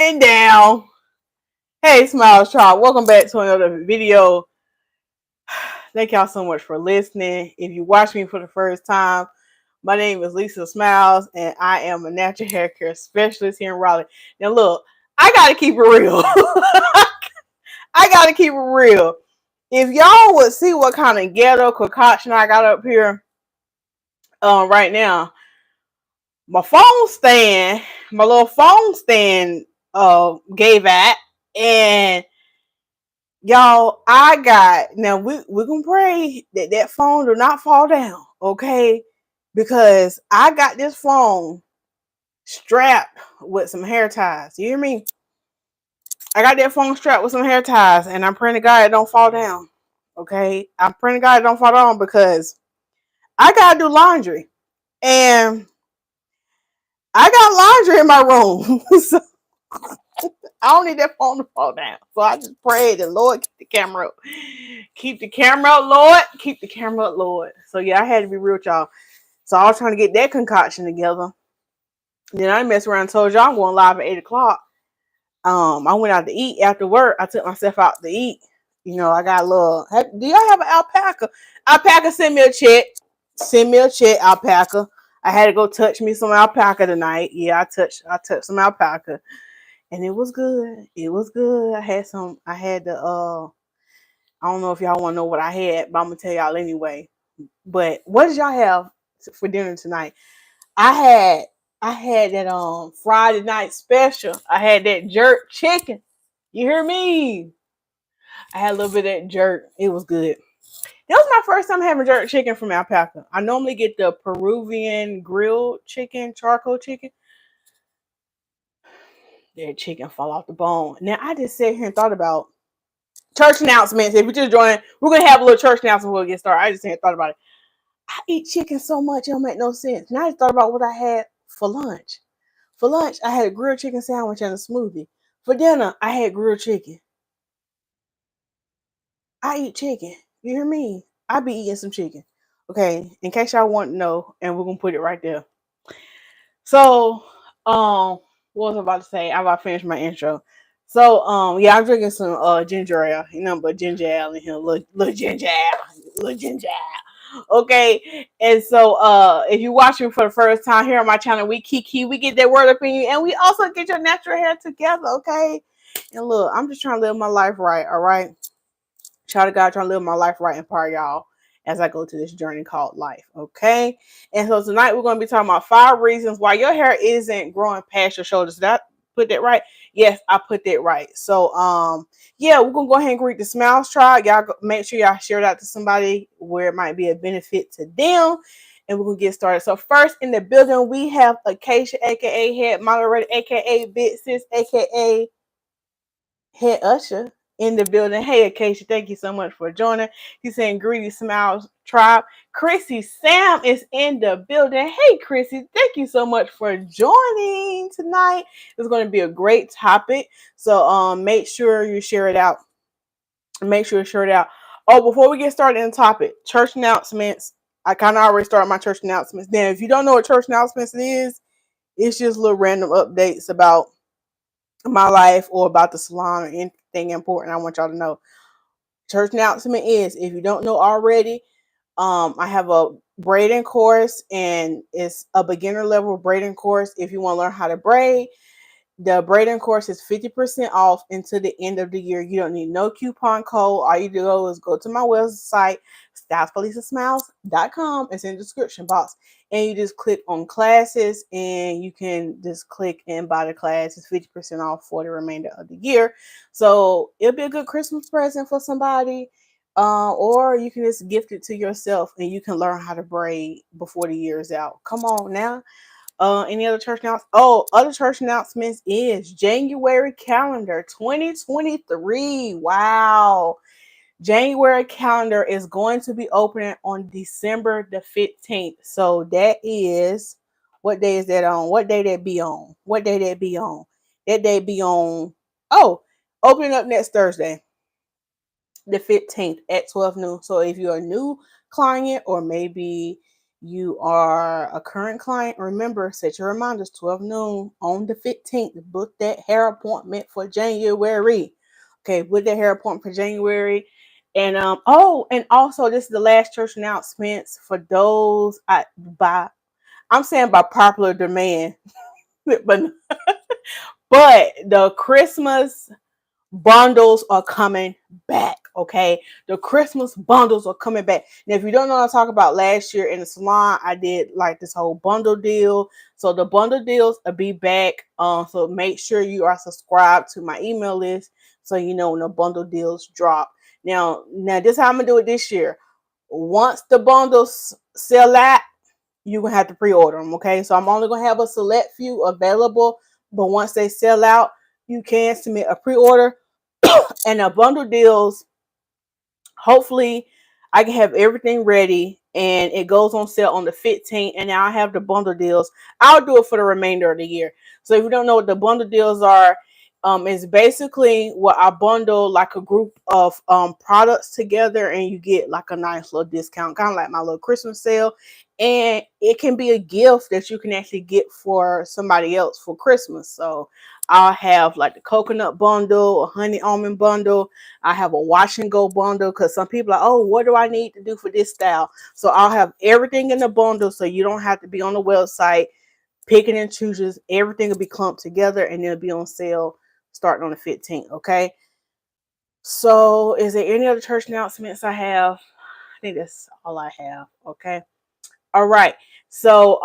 And down. Hey, Smiles Child. Welcome back to another video. Thank y'all so much for listening. If you watch me for the first time, my name is Lisa Smilez, and I am a natural hair care specialist here in Raleigh. Now, look, I gotta keep it real. I gotta keep it real. If y'all would see what kind of ghetto concoction I got up here, right now, my phone stand, my little phone stand, gave out, and y'all, I got now. We're gonna pray that that phone do not fall down, okay? Because I got this phone strapped with some hair ties. You hear me? I got that phone strapped with some hair ties, and I'm praying to God it don't fall down. Okay, I'm praying to God it don't fall down because I gotta do laundry, and I got laundry in my room, so I don't need that phone to fall down. So I just pray the Lord keep the camera up. Keep the camera up, Lord. Keep the camera up, Lord. So yeah, I had to be real with y'all. So I was trying to get that concoction together. Then I messed around and told y'all I'm going live at 8 o'clock. I went out to eat after work. I took myself out to eat. You know, I got a little. Do y'all have an alpaca? Alpaca, send me a check. Send me a check, alpaca. I had to go touch me some alpaca tonight. Yeah, I touched some alpaca. And it was good. It was good. I had the I don't know if y'all want to know what I had, but I'm gonna tell y'all anyway. But what did y'all have for dinner tonight? I had I had that Friday night special. I had that jerk chicken. You hear me? I had a little bit of that jerk. It was good. That was my first time having jerk chicken from Alpaca. I normally get the Peruvian grilled chicken, charcoal chicken. That chicken fall off the bone. Now I just sat here and thought about church announcements. If you just join, we're gonna have a little church announcement before we get started. I just thought about it. I eat chicken so much it don't make no sense. Now I just thought about what I had for lunch. For lunch, I had a grilled chicken sandwich and a smoothie. For dinner, I had grilled chicken. I eat chicken. You hear me? I be eating some chicken. Okay, in case y'all want to know, and we're gonna put it right there. So, what was I about to say? I'm about to finish my intro. So, yeah, I'm drinking some ginger ale. You know, but ginger ale in here, little ginger ale, little ginger ale. Okay, and so if you're watching for the first time here on my channel, we kiki, we get that word up in you, and we also get your natural hair together. Okay, and look, I'm just trying to live my life right. All right, child of God, trying to live my life right and part y'all as I go to this journey called life. Okay. And so tonight we're going to be talking about 5 reasons why your hair isn't growing past your shoulders. Did I put that right? Yes, I put that right. So yeah, we're gonna go ahead and greet the Smiles tribe. Y'all make sure y'all share it out to somebody where it might be a benefit to them. And we're gonna get started. So first in the building, we have Acacia, aka Head Moderator, aka Big Sis, aka Head Usher in the building. Hey, Acacia, thank you so much for joining. He's saying greedy Smiles tribe. Chrissy Sam is in the building. Hey, Chrissy, thank you so much for joining tonight. It's going to be a great topic. So make sure you share it out. Make sure you share it out. Oh, before we get started in the topic, church announcements. I kind of already started my church announcements. Then, if you don't know what church announcements is, it's just little random updates about my life or about the salon or anything important I want y'all to know. Church announcement is, if you don't know already, I have a braiding course, and it's a beginner level braiding course. If you want to learn how to braid, the braiding course is 50% off until the end of the year. You don't need no coupon code. All you do is go to my website, stylesforlisasmiles.com. It's in the description box. And you just click on classes, and you can just click and buy the class. It's 50% off for the remainder of the year. So it'll be a good Christmas present for somebody. Or you can just gift it to yourself, and you can learn how to braid before the year is out. Come on now. Any other church announcements? Oh, other church announcements is January calendar 2023. Wow. January calendar is going to be opening on December the 15th. So that is, what day is that on? What day that be on? What day that be on? That day be on, oh, opening up next Thursday, the 15th at 12 noon. So if you're a new client, or maybe you are a current client, remember, set your reminders 12 noon on the 15th to book that hair appointment for January. Okay, book that hair appointment for January. And and also this is the last church announcements for those I'm saying by popular demand, but the Christmas bundles are coming back. Okay, the Christmas bundles are coming back. Now, if you don't know what I'm talking about, last year in the salon, I did like this whole bundle deal. So the bundle deals will be back. So make sure you are subscribed to my email list so you know when the bundle deals drop. Now this is how I'm gonna do it this year. Once the bundles sell out, you're gonna have to pre-order them. Okay, so I'm only gonna have a select few available, but once they sell out, you can submit a pre-order. And the bundle deals, hopefully I can have everything ready and it goes on sale on the 15th, and now I have the bundle deals. I'll do it for the remainder of the year. So if you don't know what the bundle deals are, it's basically what I bundle like a group of products together, and you get like a nice little discount, kind of like my little Christmas sale. And it can be a gift that you can actually get for somebody else for Christmas. So I'll have like the coconut bundle, a honey almond bundle. I have a wash and go bundle because some people are, oh, what do I need to do for this style? So I'll have everything in the bundle so you don't have to be on the website picking and choosing. Everything will be clumped together and it'll be on sale starting on the 15th. Okay. So is there any other church announcements I have? I think that's all I have. Okay. All right. So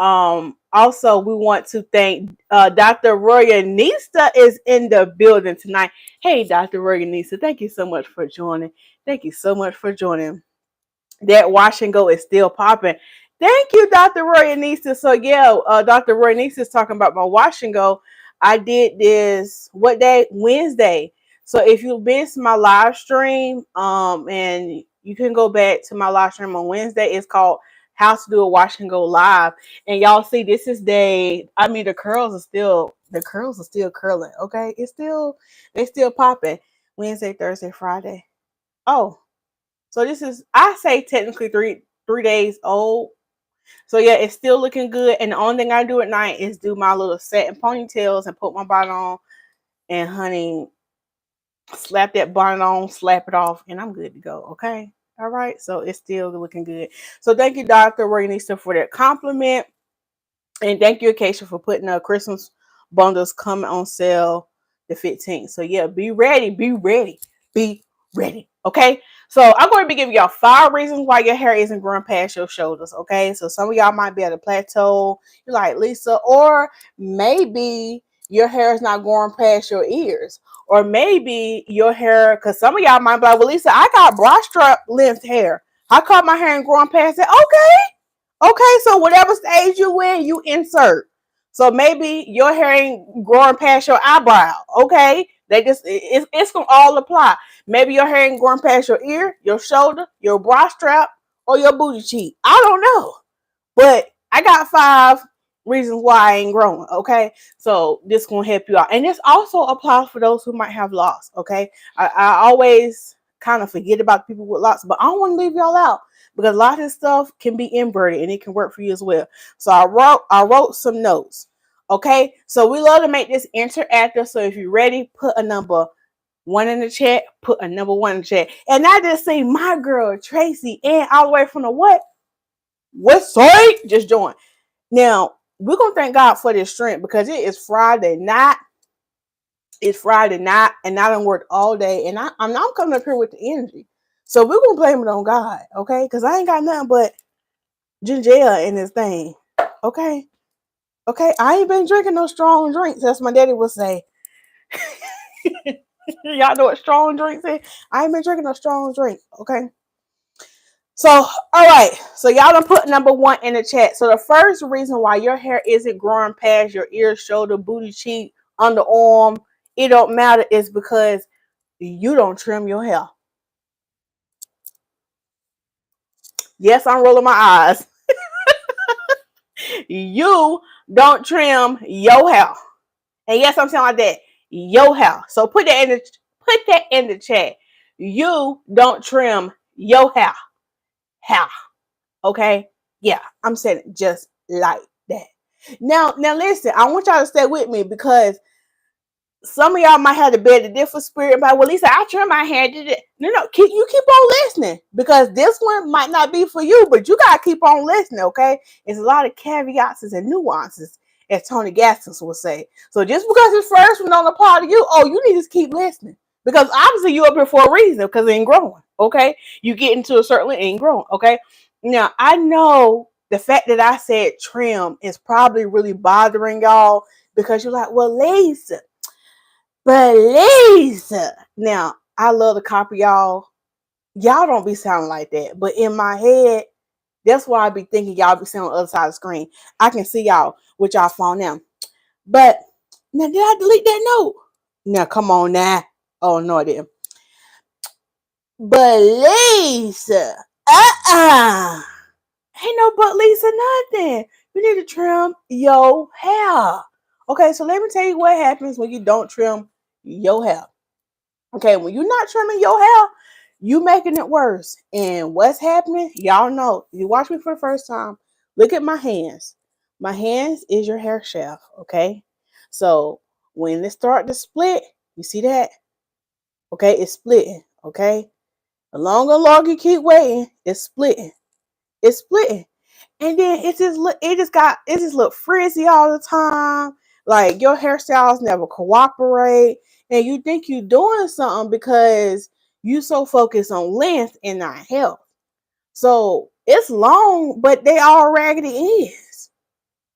also we want to thank Dr. Roya Nista is in the building tonight. Hey, Dr. Roya Nista, thank you so much for joining. Thank you so much for joining. That wash and go is still popping. Thank you, Dr. Roy Anissa. So yeah, Dr. Roy Anissa is talking about my wash and go. I did this what day? Wednesday. So if you missed my live stream, and you can go back to my live stream on Wednesday. It's called How to Do a Wash and Go Live. And y'all see, this is day. I mean, the curls are still curling. Okay, they're still popping. Wednesday, Thursday, Friday. Oh, so this is, I say, technically three days old. So yeah, it's still looking good. And the only thing I do at night is do my little satin ponytails and put my bonnet on. And honey, slap that bonnet on, slap it off, and I'm good to go. Okay. All right. So it's still looking good. So thank you, Dr. Renisa, for that compliment. And thank you, Acacia, for putting Christmas bundles coming on sale the 15th. So yeah, be ready, be ready, be ready. Okay. So I'm going to be giving y'all 5 reasons why your hair isn't growing past your shoulders. Okay. So some of y'all might be at a plateau. You're like, Lisa, or maybe your hair is not growing past your ears. Or maybe your hair, because some of y'all might be like, well, Lisa, I got bra strap length hair. How come my hair ain't growing past it? Okay, so whatever stage you in, you insert. So maybe your hair ain't growing past your eyebrow. Okay, it's gonna all apply. Maybe your hair ain't growing past your ear, your shoulder, your bra strap, or your booty cheek. I don't know, but I got 5 reasons why I ain't growing. Okay, so this gonna help you out, and this also applies for those who might have locks. Okay, I always kind of forget about people with locks, but I don't want to leave y'all out, because a lot of this stuff can be inverted and it can work for you as well. So I wrote some notes. Okay, so we love to make this interactive. So if you're ready, put a number 1 in the chat, put a number 1 in the chat. And I just see my girl Tracy and all the way from the West Side just joined. Now we're gonna thank God for this strength, because it is Friday night. It's Friday night, and I done worked all day, and I'm coming up here with the energy. So we're gonna blame it on God, okay? Because I ain't got nothing but ginger ale in this thing. Okay. Okay. I ain't been drinking no strong drinks, as my daddy would say. Y'all know what strong drinks is? I ain't been drinking no strong drink. Okay. So, all right. So y'all done put number 1 in the chat. So the first reason why your hair isn't growing past your ear, shoulder, booty cheek, underarm, it don't matter, is because you don't trim your hair. Yes, I'm rolling my eyes. You don't trim your hair. And yes, I'm saying like that. Your hair. So put that in the chat. You don't trim your hair. Hair. Okay? Yeah, I'm saying it just like that. Now listen, I want y'all to stay with me because some of y'all might have to bear the different spirit about, well, Lisa, I trim my hair. No, you keep on listening because this one might not be for you, but you gotta keep on listening, okay? It's a lot of caveats and nuances, as Tony Gaskins would say. So just because it's first one on the part of you, oh, you need to keep listening because obviously you're up here for a reason because it ain't growing, okay? You get into a certain it ain't growing, okay? Now I know the fact that I said trim is probably really bothering y'all because you're like, well, Lisa. But Lisa, now I love to copy y'all. Y'all don't be sounding like that, but in my head, that's why I be thinking y'all be sounding on the other side of the screen. I can see y'all with y'all phone now. But now, did I delete that note? Now, come on now. Oh no, I didn't. But Lisa, ain't no but Lisa nothing. You need to trim your hair. Okay, so let me tell you what happens when you don't trim your hair. Okay, when you're not trimming your hair, you making it worse. And what's happening? Y'all know. You watch me for the first time. Look at my hands. My hands is your hair shaft. Okay, so when it start to split, you see that? Okay, it's splitting. Okay, the longer you keep waiting, it's splitting. It's splitting. And then it just look frizzy all the time. Like your hairstyles never cooperate. And you think you're doing something because you so focused on length and not health. So it's long, but they all raggedy ends.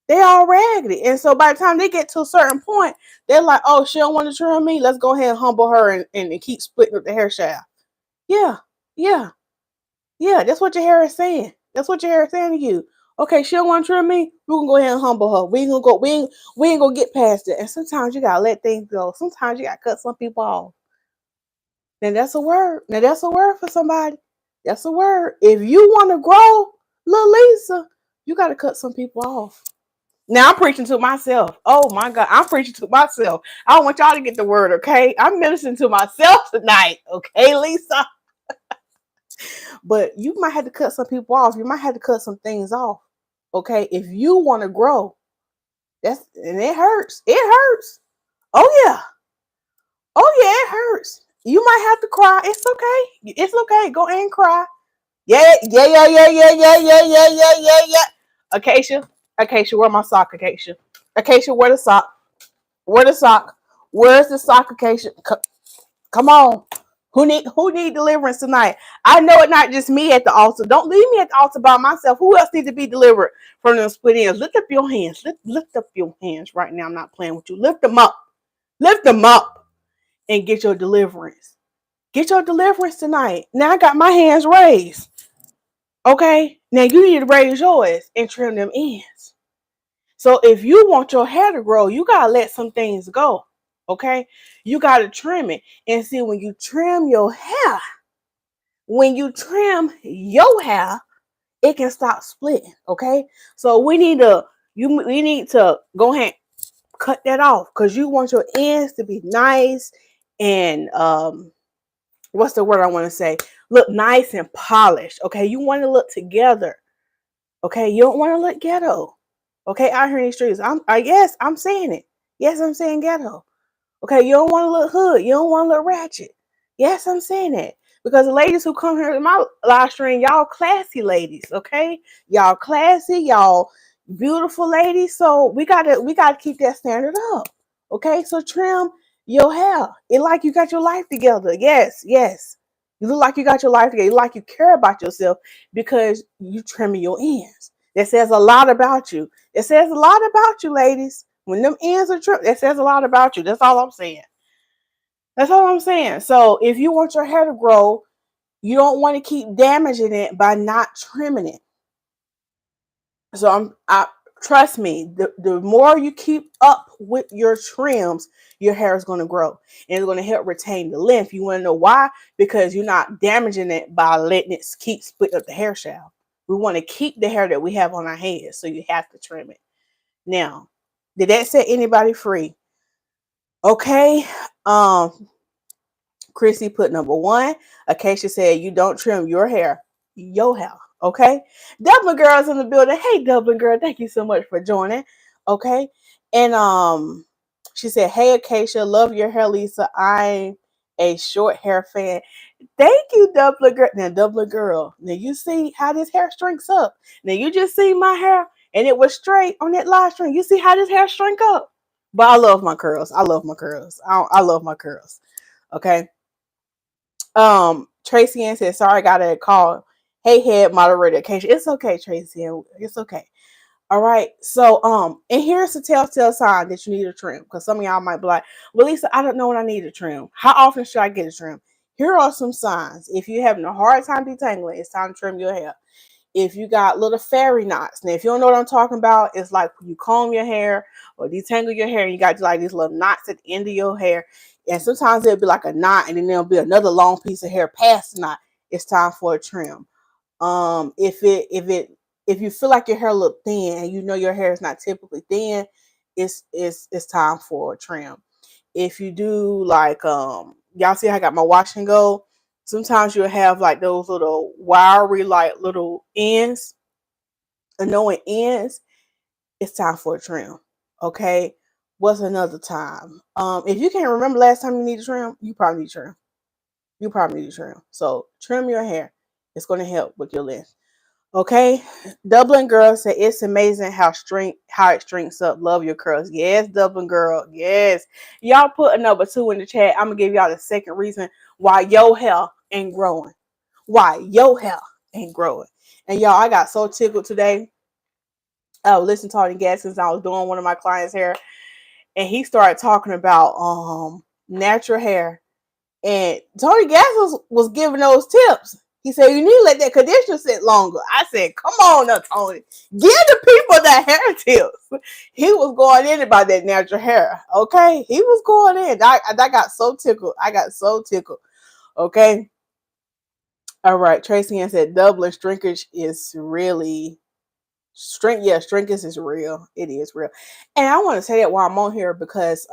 They all raggedy. And so by the time they get to a certain point, they're like, oh, she don't want to trim me. Let's go ahead and humble her and keep splitting up the hair shaft. Yeah, yeah. Yeah, that's what your hair is saying. That's what your hair is saying to you. Okay, she don't want to trim me. We're gonna go ahead and humble her. We ain't gonna get past it. And sometimes you gotta let things go. Sometimes you gotta cut some people off. Now that's a word. Now that's a word for somebody. That's a word. If you want to grow, little Lisa, you gotta cut some people off. Now I'm preaching to myself. Oh my God, I'm preaching to myself. I don't want y'all to get the word, okay? I'm ministering to myself tonight, okay, Lisa? But you might have to cut some people off. You might have to cut some things off. Okay. If you want to grow, and it hurts. It hurts. Oh yeah. Oh yeah, it hurts. You might have to cry. It's okay. It's okay. Go ahead and cry. Yeah, yeah, yeah, yeah, yeah, yeah, yeah, yeah, yeah, yeah, yeah. Acacia. Acacia, where my sock, Acacia? Acacia, where the sock? Where the sock? Where's the sock, Acacia? Come on. Who need deliverance tonight? I know it not just me at the altar. Don't leave me at the altar by myself. Who else needs to be delivered from them split ends? Lift up your hands. Lift up your hands right now. I'm not playing with you. Lift them up. Lift them up and get your deliverance. Get your deliverance tonight. Now I got my hands raised. Okay? Now you need to raise yours and trim them ends. So if you want your hair to grow, you gotta let some things go. Okay? You gotta trim it. And see, when you trim your hair, it can stop splitting. Okay? So we need to go ahead and cut that off because you want your ends to be nice and what's the word I want to say? Look nice and polished. Okay, you want to look together. Okay, you don't want to look ghetto. Okay, out here in the streets. Yes, I'm saying it. Yes, I'm saying ghetto. Okay, you don't want to look hood. You don't want to look ratchet. Yes, I'm saying that. Because the ladies who come here to my live stream, y'all classy ladies, okay? Y'all classy, y'all beautiful ladies. So we gotta keep that standard up. Okay, so trim your hair. It like you got your life together. Yes, yes. You look like you got your life together. You like you care about yourself because you trimming your ends. That says a lot about you. It says a lot about you, ladies. When them ends are trimmed, that says a lot about you. That's all I'm saying. That's all I'm saying. So if you want your hair to grow, you don't want to keep damaging it by not trimming it. So trust me, the more you keep up with your trims, your hair is going to grow and it's going to help retain the length. You want to know why? Because you're not damaging it by letting it keep splitting up the hair shaft. We want to keep the hair that we have on our heads, so you have to trim it. Now, did that set anybody free? Okay. Chrissy put number 1. Acacia said you don't trim your hair. Your hair. Okay, Dublin girls in the building. Hey, Dublin girl, thank you so much for joining. Okay, and she said, "Hey, Acacia, love your hair, Lisa. I'm a short hair fan. Thank you, Dublin girl. Now, Dublin girl, now you see how this hair shrinks up. Now you just see my hair, and it was straight on that live stream. You see how this hair shrink up. But I love my curls. I love my curls. I love my curls. Okay." Tracy Ann said, "Sorry, I got a call. Hey, head moderator occasion. It's okay, Tracy Ann. It's okay. All right. So, and here's the telltale sign that you need a trim, because some of y'all might be like, well, Lisa, I don't know when I need a trim. How often should I get a trim? Here are some signs. If you're having a hard time detangling, it's time to trim your hair. If you got little fairy knots, now if you don't know what I'm talking about, it's like when you comb your hair or detangle your hair, and you got like these little knots at the end of your hair, and sometimes it'll be like a knot, and then there'll be another long piece of hair past the knot. It's time for a trim. If you feel like your hair look thin and you know your hair is not typically thin, it's time for a trim. If you do like y'all see how I got my wash and go, sometimes you'll have like those little wiry like little ends, annoying ends. It's time for a trim. Okay. What's another time? If you can't remember last time you need a trim, you probably need a trim. You probably need a trim. So trim your hair. It's going to help with your length. Okay, Dublin girl said it's amazing how it shrinks up. Love your curls. Yes, Dublin girl. Yes, y'all put a number 2 in the chat. I'm gonna give y'all the second reason why your hair ain't growing. Why your hair ain't growing? And y'all, I got so tickled today. I was listening to Tony Gaskins. I was doing one of my clients' hair, and he started talking about natural hair. And Tony Gaskins was giving those tips. He said, you need to let that conditioner sit longer. I said, come on now, Tony. Give the people the hair tips. He was going in about that natural hair. Okay. He was going in. I got so tickled. I got so tickled. Okay. All right. Tracy Ann said, Dublin shrinkage is really shrinkage is real. It is real. And I want to say that while I'm on here because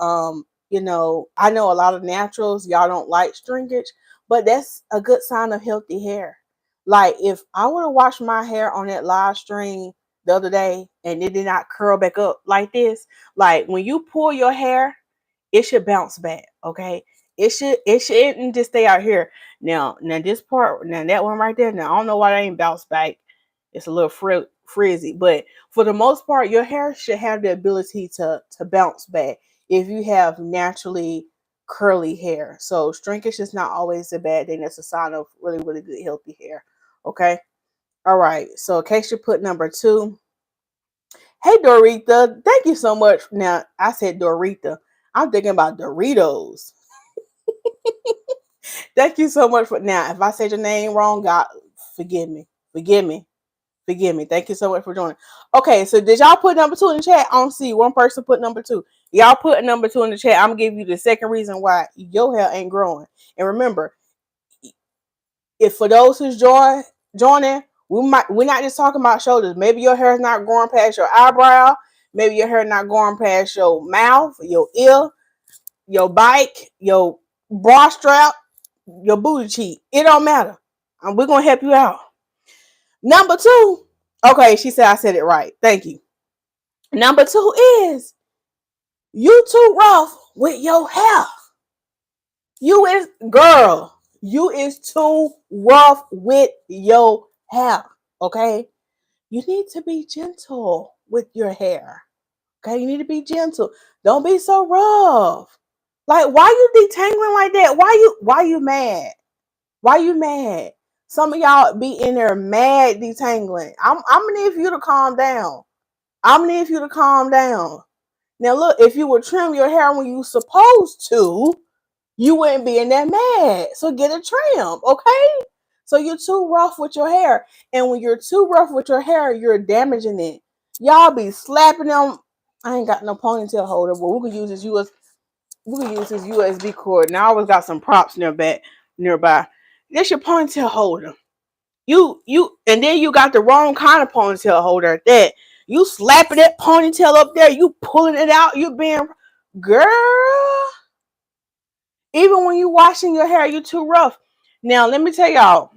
you know, I know a lot of naturals, y'all don't like shrinkage, but that's a good sign of healthy hair. Like if I would have washed my hair on that live stream the other day and it did not curl back up like this, like when you pull your hair, it should bounce back. Okay. It shouldn't just stay out here. Now this part, now that one right there, now I don't know why that ain't bounced back. It's a little frizzy, but for the most part, your hair should have the ability to bounce back if you have naturally curly hair. So shrinkage is not always a bad thing. That's a sign of really, really good healthy hair. Okay. All right. So in case you put number 2. Hey Dorita, thank you so much. Now I said Dorita. I'm thinking about Doritos. Thank you so much for now. If I said your name wrong, God forgive me. Forgive me. Forgive me. Thank you so much for joining. Okay, so did y'all put number 2 in the chat? I don't see one person put number 2. Y'all put number 2 in the chat. I'm gonna give you the second reason why your hair ain't growing. And remember, if for those who's joining, we're not just talking about shoulders. Maybe your hair is not growing past your eyebrow. Maybe your hair not going past your mouth, your ear, your bike, your bra strap, your booty cheek. It don't matter. And we're gonna help you out. Number 2. Okay, she said I said it right. Thank you. Number 2 is you too rough with your hair. You is too rough with your hair. Okay? You need to be gentle with your hair. Okay, you need to be gentle. Don't be so rough. Like, why you detangling like that? Why you mad? Why you mad? Some of y'all be in there mad detangling. I'm gonna need for you to calm down. I'm gonna need for you to calm down. Now look, if you would trim your hair when you supposed to, you wouldn't be in that mad. So get a trim, okay? So you're too rough with your hair. And when you're too rough with your hair, you're damaging it. Y'all be slapping them. I ain't got no ponytail holder, but we can use this USB cord. Now I always got some props nearby. This your ponytail holder. You and then you got the wrong kind of ponytail holder at that. You slapping that ponytail up there, you pulling it out, you being girl. Even when you washing your hair, you too rough. Now let me tell y'all,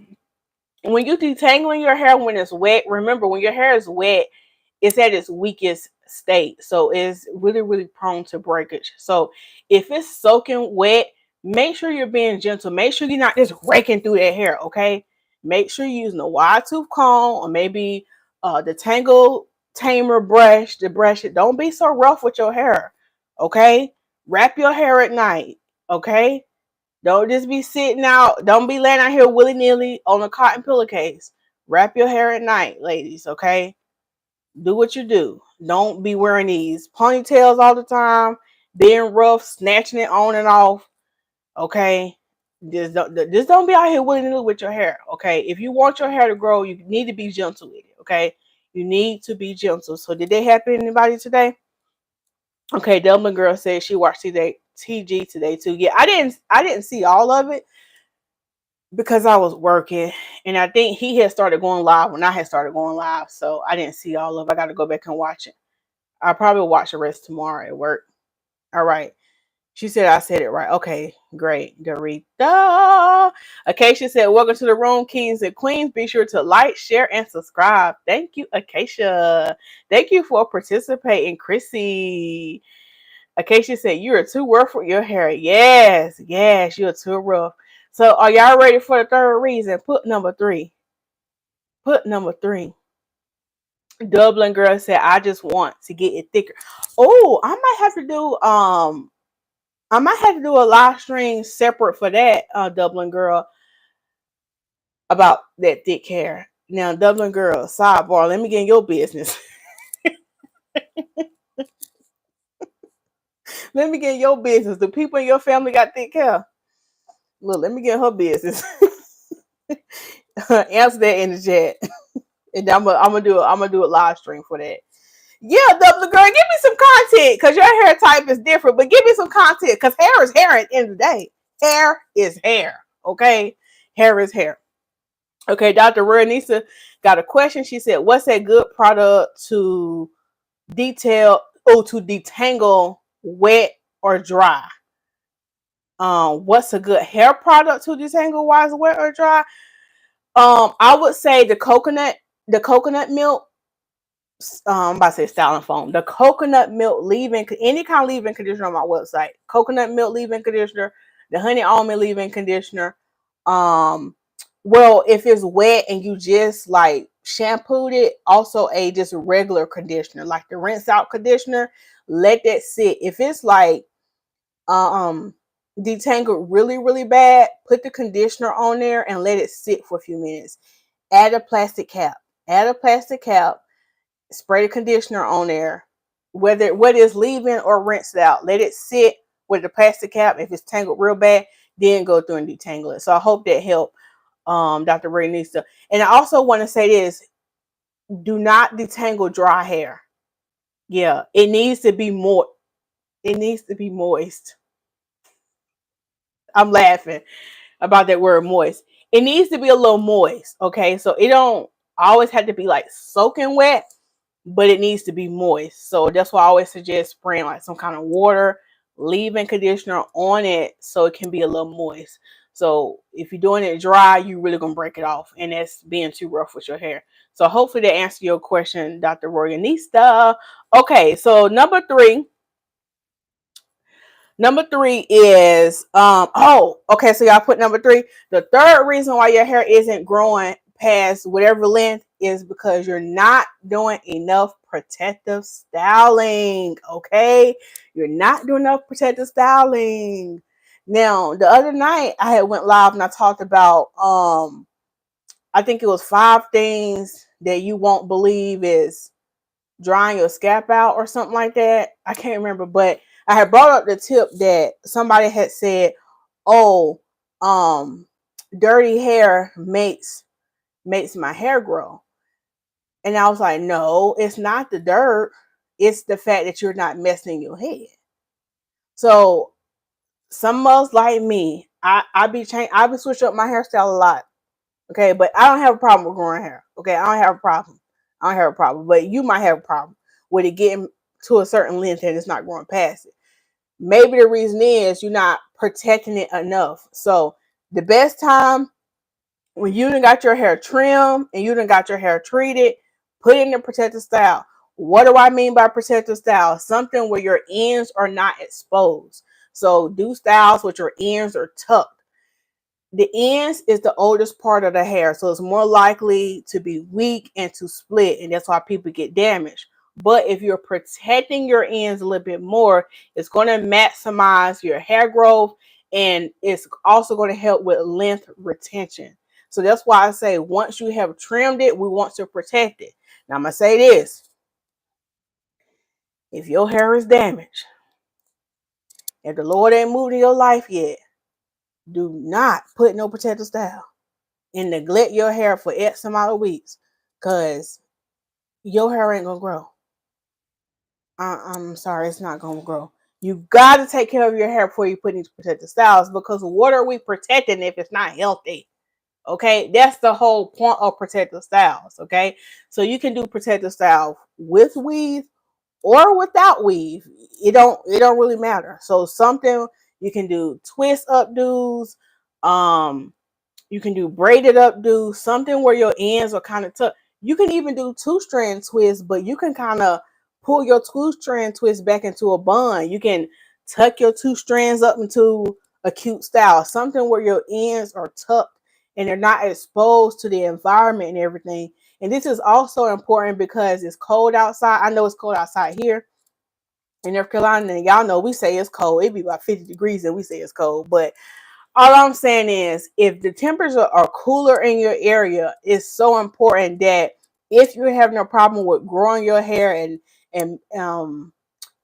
When you detangling your hair when it's wet, remember when your hair is wet, it's at its weakest state. So it's really, really prone to breakage. So if it's soaking wet, make sure you're being gentle. Make sure you're not just raking through that hair, okay? Make sure you're using a wide tooth comb or maybe the Tangle Tamer brush to brush it. Don't be so rough with your hair, okay? Wrap your hair at night, okay? Don't just be sitting out. Don't be laying out here willy nilly on a cotton pillowcase. Wrap your hair at night, ladies, okay? Do what you do. Don't be wearing these ponytails all the time, being rough, snatching it on and off, okay? Just don't be out here willy nilly with your hair, okay? If you want your hair to grow, you need to be gentle with it, okay? You need to be gentle. So did that happen to anybody today? Okay, Dublin girl said she watched TG today too. Yeah, I didn't see all of it because I was working, and I think he had started going live when I had started going live, so I didn't see all of it. I got to go back and watch it. I'll probably watch the rest tomorrow at work. All right. She said I said it right. Okay, great. Garita. Acacia said, welcome to the room, kings and queens. Be sure to like, share, and subscribe. Thank you, Acacia. Thank you for participating, Chrissy. Acacia said, you are too rough for your hair. Yes, you're too rough. So are y'all ready for the third reason? Put number three. Dublin girl said, I just want to get it thicker. Oh, I might have to do a live stream separate for that, Dublin girl, about that thick hair. Now, Dublin girl, sidebar, let me get in your business. Let me get in your business. The people in your family got thick hair. Look, let me get in her business. Answer that in the chat. And I'm gonna do a live stream for that. Yeah, Dublin girl, give me some content because your hair type is different. But give me some content because hair is hair at the end of the day. Hair is hair. Okay, hair is hair. Okay, Dr. Renisa got a question. She said, "What's a good product to detangle wet or dry? What's a good hair product to detangle while wet or dry? I would say the coconut milk. I'm about to say styling foam. The coconut milk leave-in, any kind of leave-in conditioner on my website. Coconut milk leave-in conditioner, the honey almond leave-in conditioner. Well, if it's wet and you just like shampooed it, also a just regular conditioner, like the rinse out conditioner, let that sit. If it's like detangled really, really bad, put the conditioner on there and let it sit for a few minutes. Add a plastic cap. Spray the conditioner on there, whether it's leave-in or rinsed out. Let it sit with the plastic cap. If it's tangled real bad, then go through and detangle it. So I hope that helped, Dr. Renisa. And I also want to say this: do not detangle dry hair. Yeah, it needs to be more. It needs to be moist. I'm laughing about that word moist. It needs to be a little moist. Okay, so it don't always have to be like soaking wet, but it needs to be moist. So that's why I always suggest spraying like some kind of water, leave-in conditioner on it so it can be a little moist. So if you're doing it dry, you're really going to break it off. And that's being too rough with your hair. So hopefully that answered your question, Dr. Royanista. Okay, so number three is okay, so y'all put number three. The third reason why your hair isn't growing past whatever length is because you're not doing enough protective styling. Okay, you're not doing enough protective styling. Now, the other night I had went live and I talked about I think it was 5 things that you won't believe is drying your scalp out or something like that. I can't remember, but I had brought up the tip that somebody had said, "Oh, dirty hair makes my hair grow." And I was like, "No, it's not the dirt. It's the fact that you're not messing your head." So some of us like me, I be switching up my hairstyle a lot. Okay, but I don't have a problem with growing hair. Okay, I don't have a problem. But you might have a problem with it getting to a certain length and it's not growing past it. Maybe the reason is you're not protecting it enough. So the best time when you done got your hair trimmed and you done got your hair treated, put it in the protective style. What do I mean by protective style? Something where your ends are not exposed. So do styles with your ends are tucked. The ends is the oldest part of the hair, so it's more likely to be weak and to split, and that's why people get damaged. But if you're protecting your ends a little bit more, it's going to maximize your hair growth, and it's also going to help with length retention. So that's why I say once you have trimmed it, we want to protect it. Now I'm going to say this. If your hair is damaged, if the Lord ain't moved in your life yet, do not put no protective style and neglect your hair for X amount of weeks, because your hair ain't gonna grow. I'm sorry, it's not gonna grow. You gotta take care of your hair before you put these protective styles, because what are we protecting if it's not healthy? Okay, that's the whole point of protective styles. Okay, so you can do protective style with weave or without weave. It don't really matter. So something you can do twist updos, you can do braided updo, something where your ends are kind of tucked. You can even do two-strand twists, but you can kind of pull your two-strand twist back into a bun. You can tuck your two strands up into a cute style, something where your ends are tucked and they're not exposed to the environment and everything. And this is also important because it's cold outside. I know it's cold outside here in North Carolina, and y'all know we say it's cold. It be about 50 degrees and we say it's cold, but all I'm saying is, if the temperatures are cooler in your area, it's so important that if you're having a problem with growing your hair and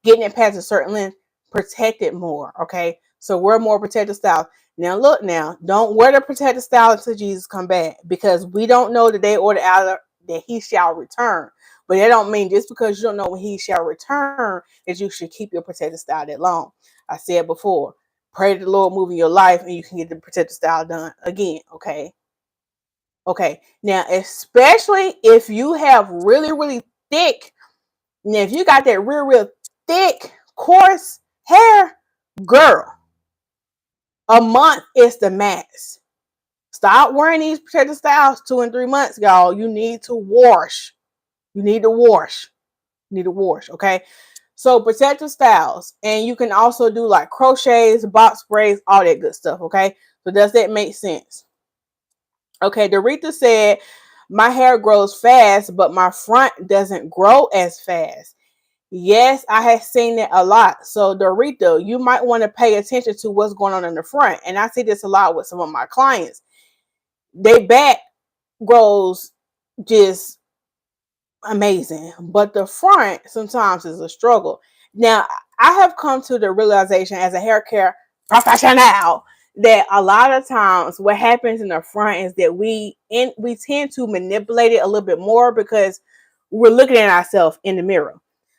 getting it past a certain length, protect it more. Okay, so wear more protective styles. Now look, now don't wear the protective style until Jesus come back, because we don't know the day or the hour that He shall return. But that don't mean just because you don't know when He shall return that you should keep your protective style that long. I said before, pray to the Lord move in your life and you can get the protective style done again. Okay, now especially if you have really thick, now if you got that real thick coarse hair, girl, a month is the max. Stop wearing these protective styles 2 and 3 months, y'all. You need to wash. You need to wash. Okay, so protective styles, and you can also do like crochets, box braids, all that good stuff. Okay, so does that make sense? Okay, Doretha said my hair grows fast, but my front doesn't grow as fast. Yes, I have seen it a lot. So Doretha, you might want to pay attention to what's going on in the front. And I see this a lot with some of my clients. Their back grows just amazing, but the front sometimes is a struggle. Now, I have come to the realization as a hair care professional that a lot of times what happens in the front is that we tend to manipulate it a little bit more because we're looking at ourselves in the mirror.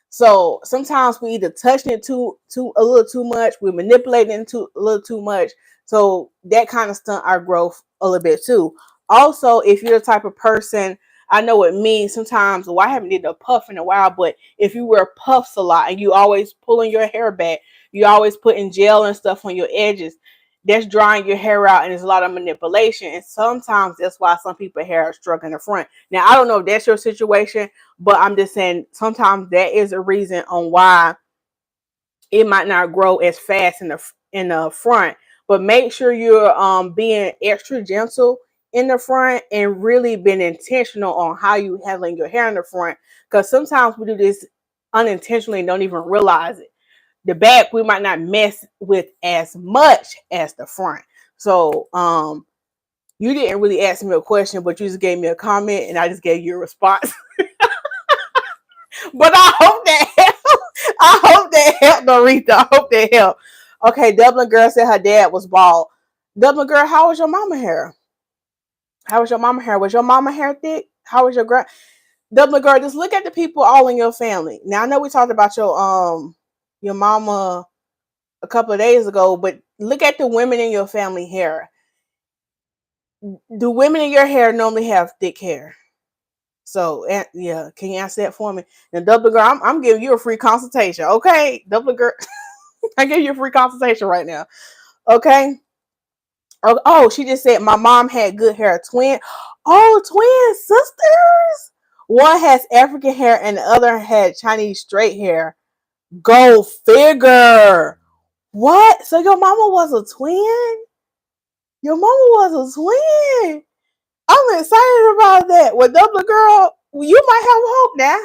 So sometimes we either touching it too a little too much, we're manipulating it a little too much. So that kind of stunt our growth a little bit too. Also, if you're the type of person, I know with me, sometimes, well, I haven't did a puff in a while, but if you wear puffs a lot and you always pulling your hair back, you always putting gel and stuff on your edges, that's drying your hair out, and there's a lot of manipulation. And sometimes that's why some people hair are struck in the front. Now, I don't know if that's your situation, but I'm just saying sometimes that is a reason on why it might not grow as fast in the front. But make sure you're being extra gentle in the front and really being intentional on how you handling your hair in the front, because sometimes we do this unintentionally and don't even realize it. The back we might not mess with as much as the front. So you didn't really ask me a question, but you just gave me a comment and I just gave you a response. But I hope that helped. I hope that helped, Doretha. I hope that helped. Okay, Dublin girl said her dad was bald. Dublin girl, how was your mama hair? How was your mama hair? Was your mama hair thick? How was your grand? Dublin girl, just look at the people all in your family. Now I know we talked about your mama a couple of days ago, but look at the women in your family hair. Do women in your hair normally have thick hair? So yeah, can you answer that for me? And Dublin girl, I'm giving you a free consultation. Okay, Dublin girl, I give you a free consultation right now. Okay. Oh, she just said my mom had good hair. Twin sisters. One has African hair and the other had Chinese straight hair. Go figure. What? So your mama was a twin? Your mama was a twin. I'm excited about that. Well, Dublin girl, you might have hope now.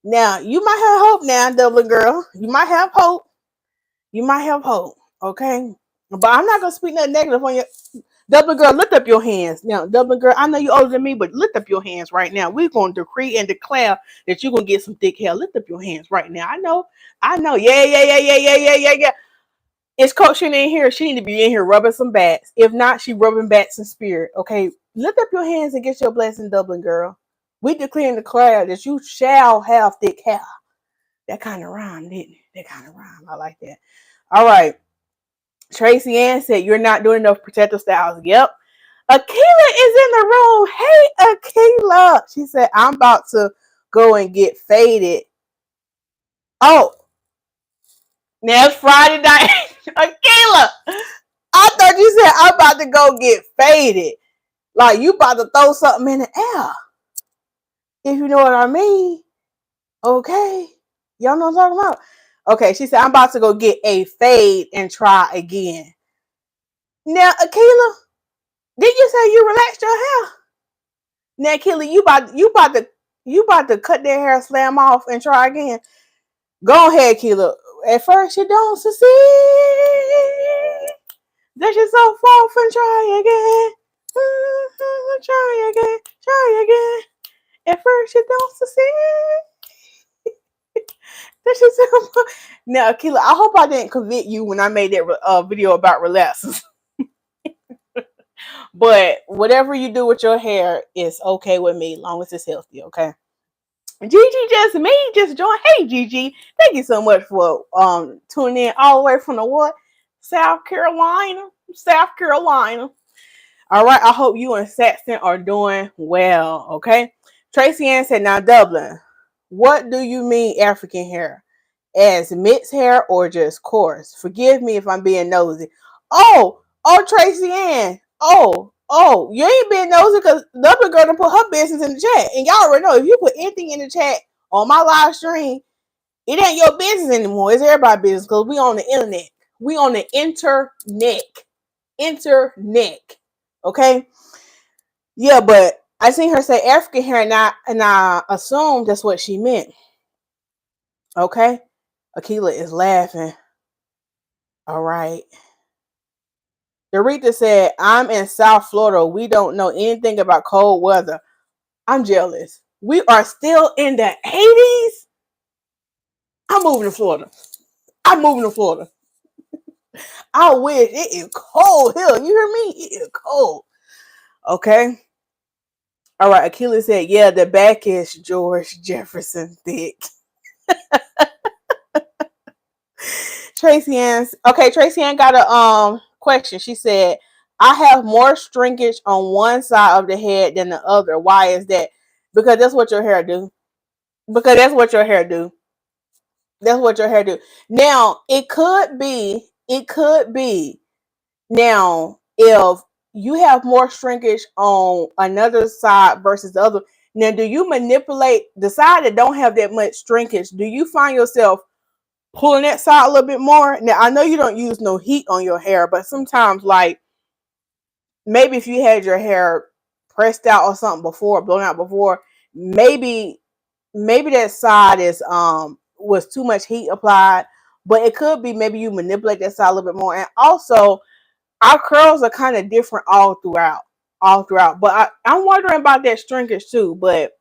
Now, you might have hope now, Dublin girl. You might have hope. You might have hope. Okay? But I'm not going to speak nothing negative on you. Dublin girl, lift up your hands. Now, Dublin girl, I know you're older than me, but lift up your hands right now. We're going to decree and declare that you're going to get some thick hair. Lift up your hands right now. I know. Yeah, yeah, yeah, yeah, yeah, yeah, yeah, yeah. Is Coach Shannon in here? She need to be in here rubbing some bats. If not, she rubbing bats in spirit. Okay, lift up your hands and get your blessing, Dublin girl. We declare and declare that you shall have thick hair. That kind of rhyme, didn't it? That kind of rhyme. I like that. All right. Tracy Ann said, you're not doing enough protective styles. Yep. Akila is in the room. Hey, Akila. She said, I'm about to go and get faded. Oh, now it's Friday night. Akila, I thought you said I'm about to go get faded. Like you about to throw something in the air. If you know what I mean. Okay. Y'all know what I'm talking about? Okay, she said, I'm about to go get a fade and try again. Now, Akila, did you say you relaxed your hair? Now, Akila, you about to cut that hair, slam off, and try again. Go ahead, Akila. At first you don't succeed. Then you so far from try again. Try again. Try again. At first you don't succeed. Now, Akila, I hope I didn't convict you when I made that video about relaxers. But whatever you do with your hair is okay with me, as long as it's healthy, okay? Gigi just joined. Hey, Gigi, thank you so much for tuning in all the way from the what? South Carolina. All right, I hope you and Saxton are doing well, okay? Tracy Ann said, now, Dublin, what do you mean African hair? As mixed hair or just coarse? Forgive me if I'm being nosy. Oh, Tracy Ann. You ain't being nosy because Dublin girl done put her business in the chat. And y'all already know, if you put anything in the chat on my live stream, it ain't your business anymore. It's everybody's business because we on the internet. We on the internet. Okay? Yeah, but I seen her say African hair and I assumed that's what she meant. Okay? Akila is laughing. All right. Dorita said, I'm in South Florida. We don't know anything about cold weather. I'm jealous. We are still in the 80s. I'm moving to Florida. I wish. It is cold here. You hear me? It is cold. Okay. All right. Akila said, yeah, the back is George Jefferson thick. Tracy Ann got a question. She said, I have more shrinkage on one side of the head than the other. Why is that? Because that's what your hair do. Now, it could be. Now, if you have more shrinkage on another side versus the other, now do you manipulate the side that don't have that much shrinkage? Do you find yourself pulling that side a little bit more? Now, I know you don't use no heat on your hair, but sometimes, like, maybe if you had your hair pressed out or something before, blown out before, maybe that side is was too much heat applied. But it could be maybe you manipulate that side a little bit more. And also, our curls are kind of different all throughout. But I'm wondering about that shrinkage too. But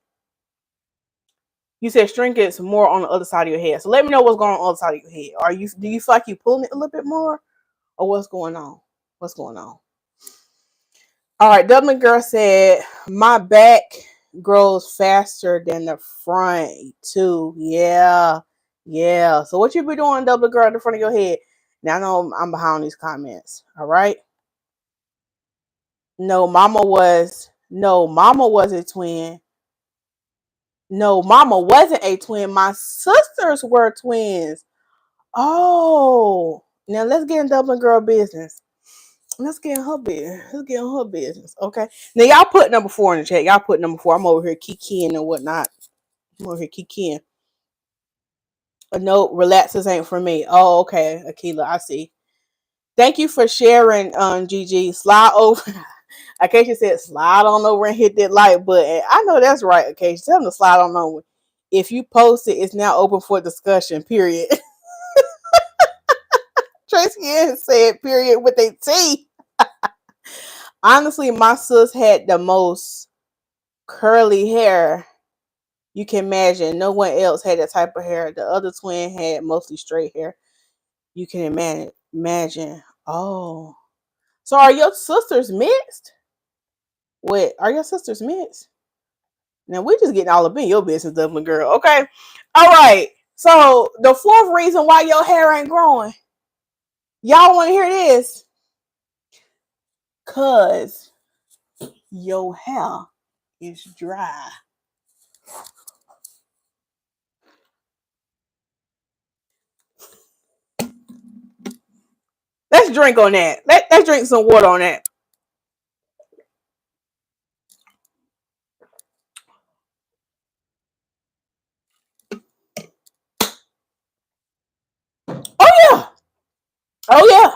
you said shrinkage more on the other side of your head. So let me know what's going on the other side of your head. Do you feel like you're pulling it a little bit more? Or what's going on? All right, Dublin girl said, my back grows faster than the front too. Yeah. So what you be doing, Dublin girl, in the front of your head? Now I know I'm behind these comments. All right. No, mama was a twin. No, mama wasn't a twin. My sisters were twins. Oh, now let's get in Dublin girl business. Let's get in her business. Let's get in her business. Okay. Now y'all put number 4 in the chat. Y'all put number 4. I'm over here kikiing and whatnot. I'm over here kikiing. A note, relaxers ain't for me. Oh, okay. Akila, I see. Thank you for sharing, Gigi. Slide over. Acacia said, slide on over and hit that like button. I know that's right, Acacia. Tell them to slide on over. If you post it, it's now open for discussion, period. Tracy has said, period, with a T. Honestly, my sis had the most curly hair you can imagine. No one else had that type of hair. The other twin had mostly straight hair. You can imagine. Oh. So are your sisters mixed? Wait, are your sisters mixed? Now we just getting all up in your business, Dublin girl. Okay. All right. So the 4th reason why your hair ain't growing. Y'all want to hear this? Cause your hair is dry. Let's drink on that. Let's drink some water on that. Oh yeah. Oh yeah.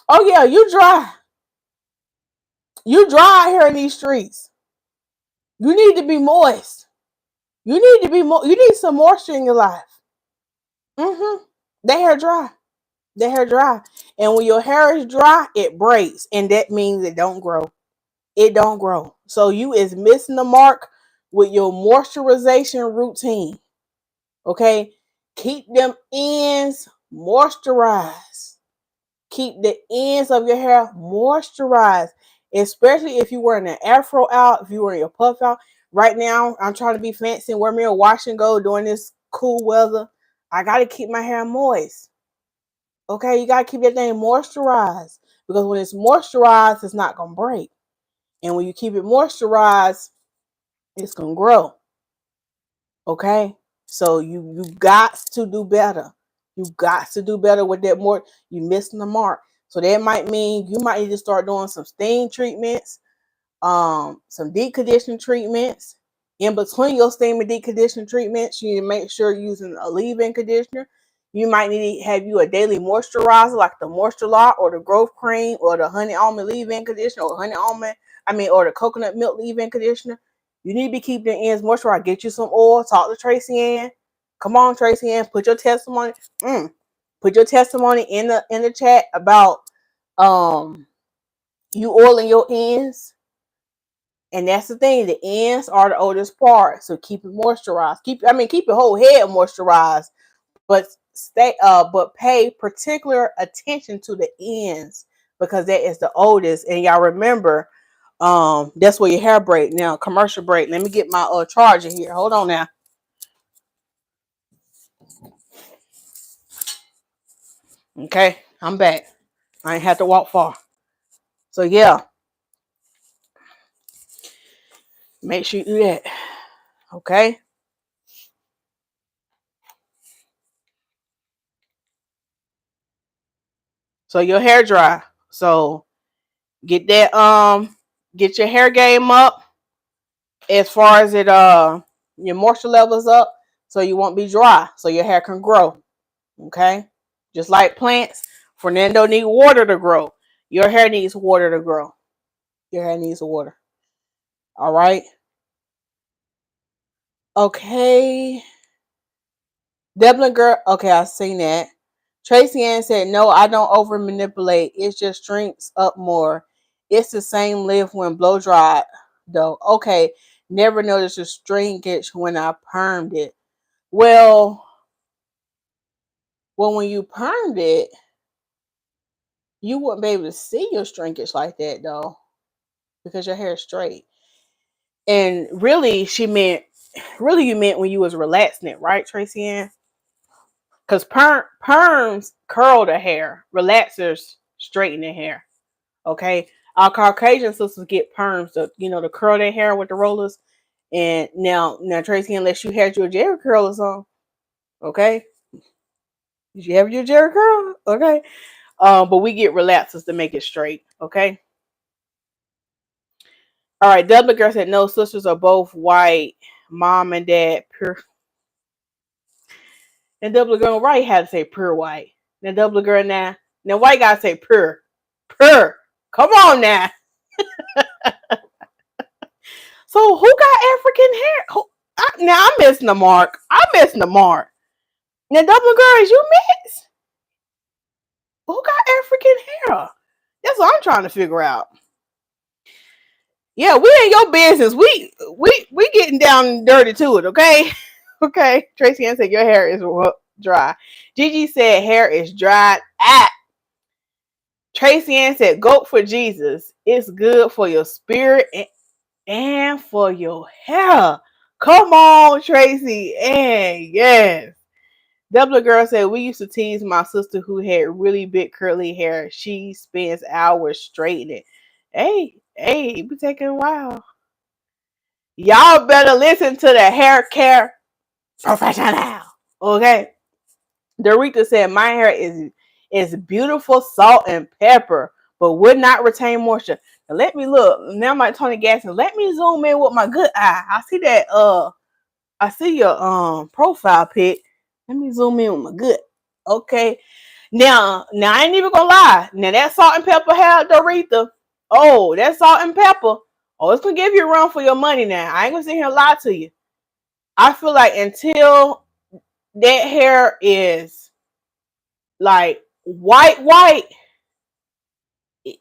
Oh yeah. You dry. You dry out here in these streets. You need to be moist. You need to be more. You need some moisture in your life. Mm-hmm. That hair dry. That hair dry. And when your hair is dry, it breaks. And that means it don't grow. It don't grow. So you is missing the mark with your moisturization routine. Okay? Keep them ends moisturized. Keep the ends of your hair moisturized. Especially if you're wearing an afro out, if you're wearing your puff out. Right now, I'm trying to be fancy and wear me a wash and go during this cool weather. I got to keep my hair moist. Okay, you got to keep that thing moisturized. Because when it's moisturized, it's not going to break. And when you keep it moisturized, it's going to grow. Okay? So you got to do better. You got to do better with that more. You missing the mark. So that might mean you might need to start doing some steam treatments, some deep conditioning treatments. In between your steam and deep conditioning treatments, you need to make sure you're using a leave-in conditioner. You might need to have you a daily moisturizer like the Moisture Lock or the Growth Cream or the Honey Almond leave-in conditioner or or the coconut milk leave-in conditioner. You need to be keeping the ends moisturized. Get you some oil. Talk to Tracy Ann. Come on, Tracy Ann. Put your testimony. Put your testimony in the chat about you oiling your ends. And that's the thing. The ends are the oldest part. So keep it moisturized. Keep your whole head moisturized. But pay particular attention to the ends because that is the oldest. And y'all remember, that's where your hair break. Now, commercial break. Let me get my charger here. Hold on now. Okay, I'm back. I ain't have to walk far. So yeah, make sure you do that. Okay. So your hair dry. So get that get your hair game up as far as your moisture levels up so you won't be dry so your hair can grow. Okay? Just like plants, Fernando needs water to grow. Your hair needs water to grow. Your hair needs water. All right? Okay. Dublin girl. Okay, I seen that. Tracy Ann said, no, I don't over manipulate. It just shrinks up more. It's the same lift when blow dried, though. Okay. Never noticed a shrinkage when I permed it. Well, when you permed it, you wouldn't be able to see your shrinkage like that, though, because your hair is straight. And really, you meant when you was relaxing it, right, Tracy Ann? Because perms curl the hair, relaxers straighten the hair. Okay, our Caucasian sisters get perms to curl their hair with the rollers. And now Tracy, unless you had your Jerry curlers on, okay? Did you have your Jerry curl? Okay. But we get relaxers to make it straight. Okay. All right. Double girl said no. Sisters are both white. Mom and dad pure. And double girl right had to say pure white. Then double girl now. Now white gotta say pure. Pure. Come on now. So who got African hair? Now I'm missing the mark. I'm missing the mark. Now double girl, is you miss? Who got African hair? That's what I'm trying to figure out. Yeah, we ain't your business. We getting down and dirty to it, okay? Okay. Tracy Ann said your hair is dry. Gigi said hair is dried. Tracy Ann said goat for Jesus. It's good for your spirit and for your hair. Come on, Tracy Ann. Yes. Double girl said we used to tease my sister who had really big curly hair. She spends hours straightening it. Hey, it be taking a while. Y'all better listen to the hair care professional. Okay. Dorita said my hair is beautiful salt and pepper, but would not retain moisture. Now let me look. Now my Tony Gaston. Let me zoom in with my good eye. I see that I see your profile pic. Let me zoom in with my good. Okay. Now I ain't even gonna lie. Now that salt and pepper hair, Dorita. Oh, that salt and pepper. Oh, it's gonna give you a run for your money now. I ain't gonna sit here and lie to you. I feel like until that hair is like white,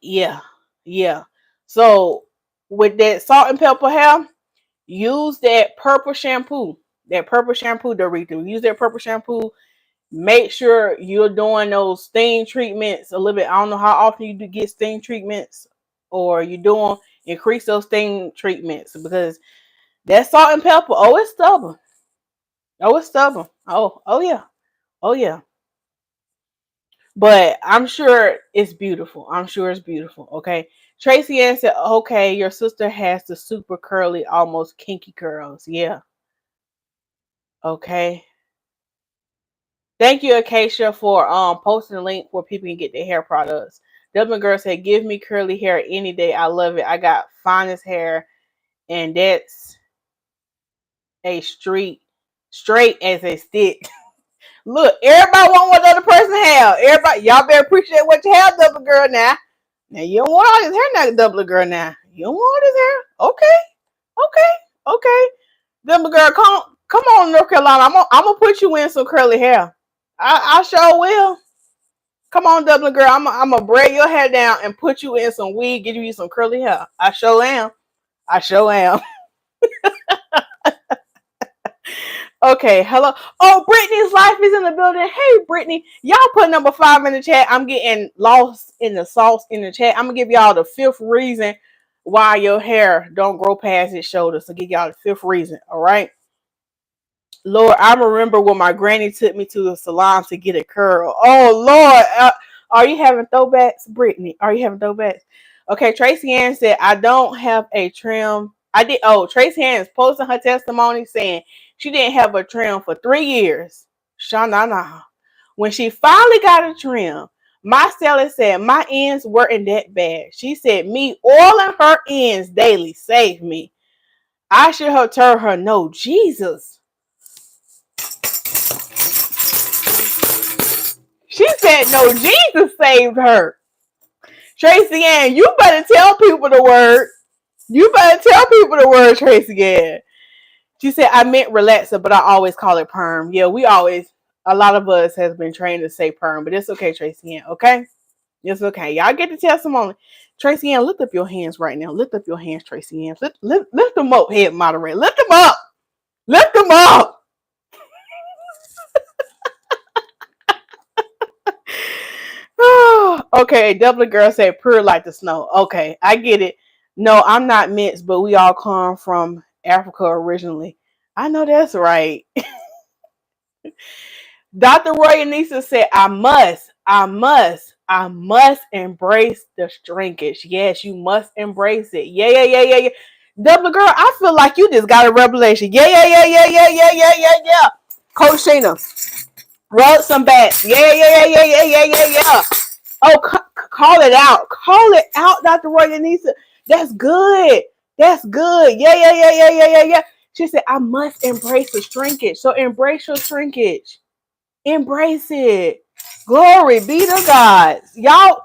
yeah. So with that salt and pepper hair, use that purple shampoo. Dorita. Use that purple shampoo. Make sure you're doing those steam treatments a little bit. I don't know how often you do get steam treatments, or you increase those steam treatments, because that salt and pepper, it's stubborn. Oh yeah. But I'm sure it's beautiful. Okay. Tracy Ann said, okay, your sister has the super curly, almost kinky curls. Yeah. Okay. Thank you, Acacia, for posting the link where people can get their hair products. Dublin Girl said, give me curly hair any day. I love it. I got finest hair, and that's a straight as a stick. Look, everybody want what the other person have. Everybody, y'all better appreciate what you have, Dublin Girl, now. Now, you don't want all this hair now, Dublin Girl, now. You don't want all this hair. Okay. Dublin Girl, come on, North Carolina. I'm gonna put you in some curly hair. I sure will. Come on, Dublin Girl. I'm gonna braid your hair down and put you in some wig, give you some curly hair. I sure am. Okay, hello. Oh, Brittany's life is in the building. Hey, Brittany. Y'all put number 5 in the chat. I'm getting lost in the sauce in the chat. I'm gonna give y'all the 5th reason why your hair don't grow past its shoulders. So give y'all the 5th reason. All right. Lord, I remember when my granny took me to the salon to get a curl. Oh, Lord. Are you having throwbacks, Brittany? Are you having throwbacks? Okay, Tracy Ann said, I don't have a trim. Tracy Ann is posting her testimony saying she didn't have a trim for 3 years. Sha-na-na. When she finally got a trim, my stylist said my ends weren't that bad. She said me oiling her ends daily saved me. I should have told her no, Jesus. She said no, Jesus saved her. Tracy Ann, you better tell people the word. Tracy Ann. She said, I meant relaxer, but I always call it perm. Yeah, a lot of us has been trained to say perm, but it's okay, Tracy Ann, okay? It's okay. Y'all get the testimony. Tracy Ann, lift up your hands right now. Lift up your hands, Tracy Ann. Lift them up, head moderator. Lift them up. Okay, Dublin Girl said pure like the snow. Okay, I get it. No, I'm not mixed, but we all come from Africa originally. I know that's right. Dr. Roy Anissa said, I must embrace the shrinkage. Yes, you must embrace it. Yeah. Dublin Girl, I feel like you just got a revelation. Yeah. Coach Sheena, rub some backs. Yeah. Oh, call it out. Call it out, Dr. Roy Denise. That's good. That's good. Yeah, yeah, yeah, yeah, yeah, yeah, yeah. She said, I must embrace the shrinkage. So embrace your shrinkage. Embrace it. Glory be to God. Y'all,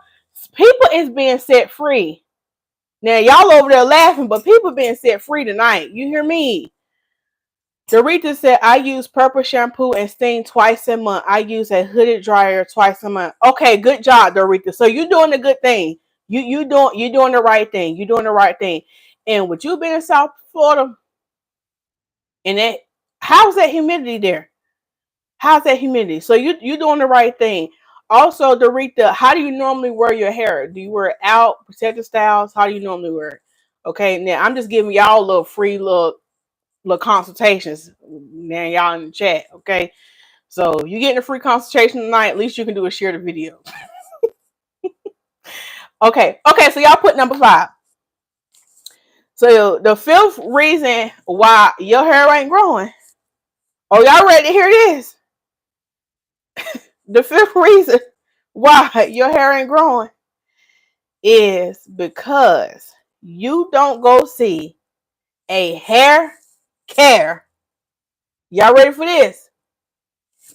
people is being set free. Now, y'all over there laughing, but people being set free tonight. You hear me? Dorita said, I use purple shampoo and steam twice a month. I use a hooded dryer twice a month. Okay, good job, Dorita. So you're doing a good thing. You're doing the right thing. You're doing the right thing. And with you being in South Florida, and that, how's that humidity there? How's that humidity? So you're doing the right thing. Also, Dorita, how do you normally wear your hair? Do you wear it out, protective styles? How do you normally wear it? Okay, now I'm just giving y'all a little free little consultations. Now y'all in the chat, okay? So you getting a free consultation tonight. At least you can do is share the video. Okay, so y'all put number 5. So the 5th reason why your hair ain't growing. Oh, y'all ready to hear this? The 5th reason why your hair ain't growing is because you don't go see a hair care. Y'all ready for this?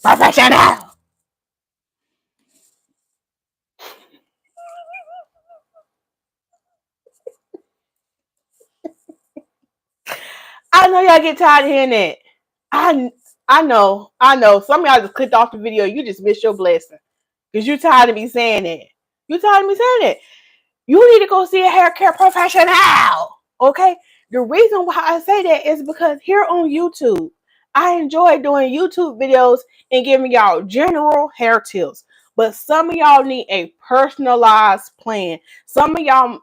Professional. I know y'all get tired of hearing that. I know. Some of y'all just clicked off the video. You just missed your blessing. Because you're tired of me saying that. You're tired of me saying that. You need to go see a hair care professional. Okay? The reason why I say that is because here on YouTube, I enjoy doing YouTube videos and giving y'all general hair tips. But some of y'all need a personalized plan. Some of y'all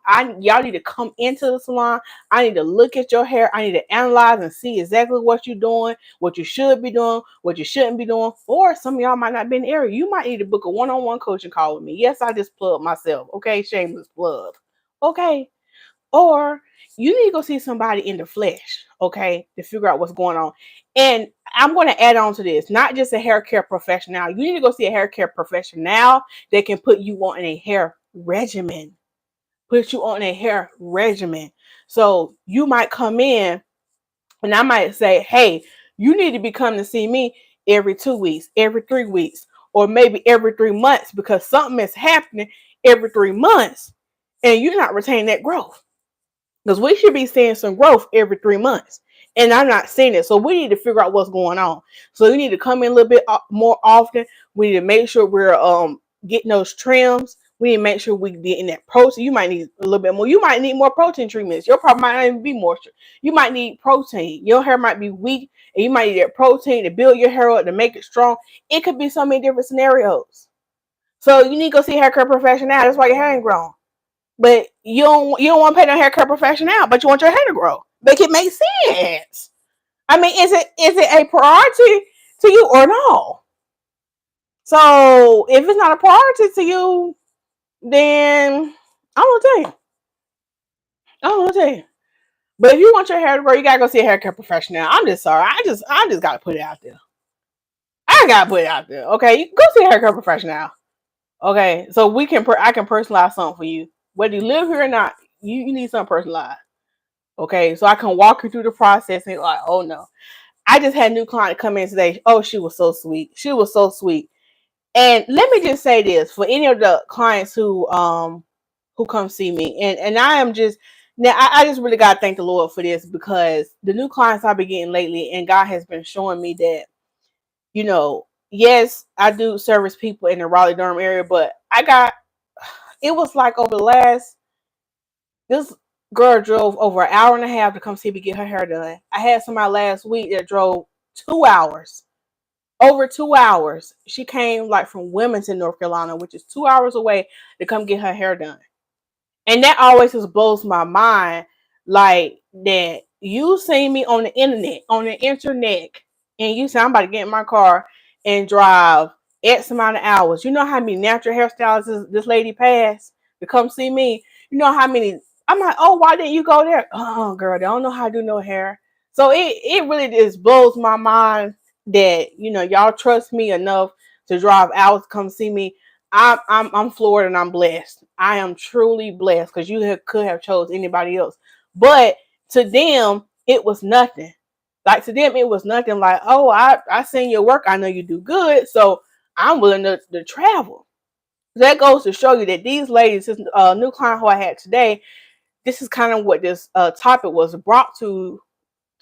need to come into the salon. I need to look at your hair. I need to analyze and see exactly what you're doing, what you should be doing, what you shouldn't be doing. Or some of y'all might not be in the area. You might need to book a one-on-one coaching call with me. Yes, I just plugged myself. Okay, shameless plug. Okay. Or you need to go see somebody in the flesh, okay, to figure out what's going on. And I'm going to add on to this, not just a hair care professional. You need to go see a hair care professional that can put you on a hair regimen. Put you on a hair regimen. So you might come in and I might say, hey, you need to be coming to see me every 2 weeks, every 3 weeks, or maybe every 3 months because something is happening every 3 months and you're not retaining that growth. Because we should be seeing some growth every 3 months. And I'm not seeing it. So we need to figure out what's going on. So you need to come in a little bit more often. We need to make sure we're getting those trims. We need to make sure we're getting that protein. You might need a little bit more. You might need more protein treatments. Your problem might not even be moisture. You might need protein. Your hair might be weak. And you might need that protein to build your hair up, to make it strong. It could be so many different scenarios. So you need to go see a hair care professional. That's why your hair ain't grown. But you don't want to pay no haircut professional, but you want your hair to grow. Make it make sense. I mean, is it a priority to you or no? So if it's not a priority to you, then I don't tell you. I don't tell you. But if you want your hair to grow, you gotta go see a haircut professional. I'm just sorry. I just gotta put it out there. I gotta put it out there. Okay, you go see a haircut professional. Okay, so I can personalize something for you. Whether you live here or not, you need something personalized. Okay, so I can walk you through the process and like, oh no. I just had a new client come in today. Oh, she was so sweet. She was so sweet. And let me just say this for any of the clients who come see me. And I am just now I just really gotta thank the Lord for this because the new clients I've been getting lately, and God has been showing me that, yes, I do service people in the Raleigh Durham area, but it was like over the last this girl drove over an hour and a half to come see me get her hair done. I had somebody last week that drove 2 hours, over 2 hours. She came like from Wilmington, North Carolina, which is 2 hours away to come get her hair done. And that always just blows my mind, like that you see me on the internet, and you say I'm about to get in my car and drive X amount of hours. You know how many natural hairstylists this lady passed to come see me? You know how many? I'm like, oh, why didn't you go there? Oh, girl, they don't know how to do no hair. So it really just blows my mind that y'all trust me enough to drive hours to come see me. I'm floored and I'm blessed. I am truly blessed because could have chose anybody else, but to them it was nothing. Like to them it was nothing. Like, oh, I seen your work. I know you do good, so I'm willing to travel. That goes to show you that these ladies, this new client who I had today, this is kind of what this topic was brought to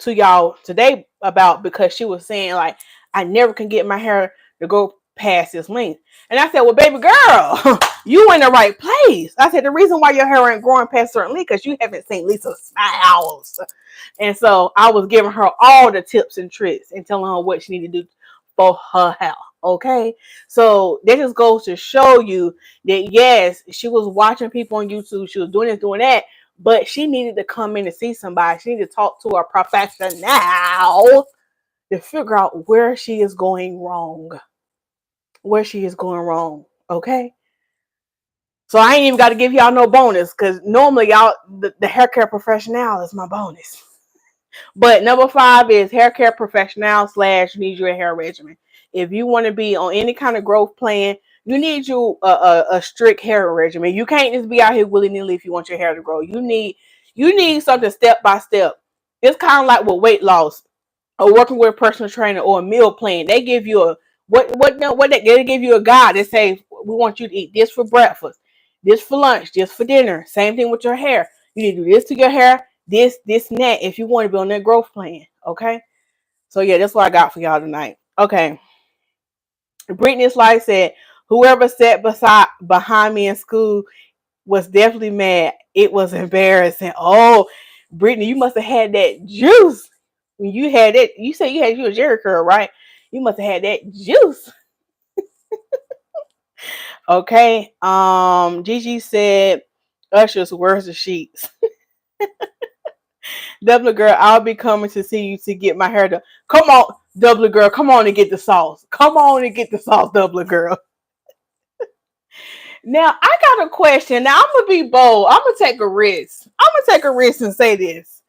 y'all today about, because she was saying like, I never can get my hair to go past this length. And I said, well, baby girl, you in the right place. I said, the reason why your hair ain't growing past certain length because you haven't seen Lisa Smilez. And so I was giving her all the tips and tricks and telling her what she needed to do for her hair. Okay, so that just goes to show you that yes, she was watching people on YouTube, she was doing this, doing that, but she needed to come in and see somebody. She needed to talk to a professional to figure out where she is going wrong. Where she is going wrong. Okay. So I ain't even got to give y'all no bonus because normally y'all the hair care professional is my bonus. But number 5 is hair care professional / need your hair regimen. If you want to be on any kind of growth plan, you need you a strict hair regimen. You can't just be out here willy-nilly if you want your hair to grow. You need something step by step. It's kind of like with weight loss or working with a personal trainer or a meal plan. They give you a they give you a guide that says we want you to eat this for breakfast, this for lunch, this for dinner. Same thing with your hair. You need to do this to your hair, this, and that if you want to be on that growth plan. Okay. So yeah, that's what I got for y'all tonight. Okay. Brittany's life said, whoever sat behind me in school was definitely mad. It was embarrassing. Oh, Brittany, you must have had that juice. When you had it, you said you a Jerry curl, right? You must have had that juice. Okay. Gigi said, Usher's where's the sheets? Double girl, I'll be coming to see you to get my hair done. Come on, double girl, come on and get the sauce. Come on and get the sauce, double girl. Now I got a question. Now I'm gonna be bold. I'm gonna take a risk. And say this.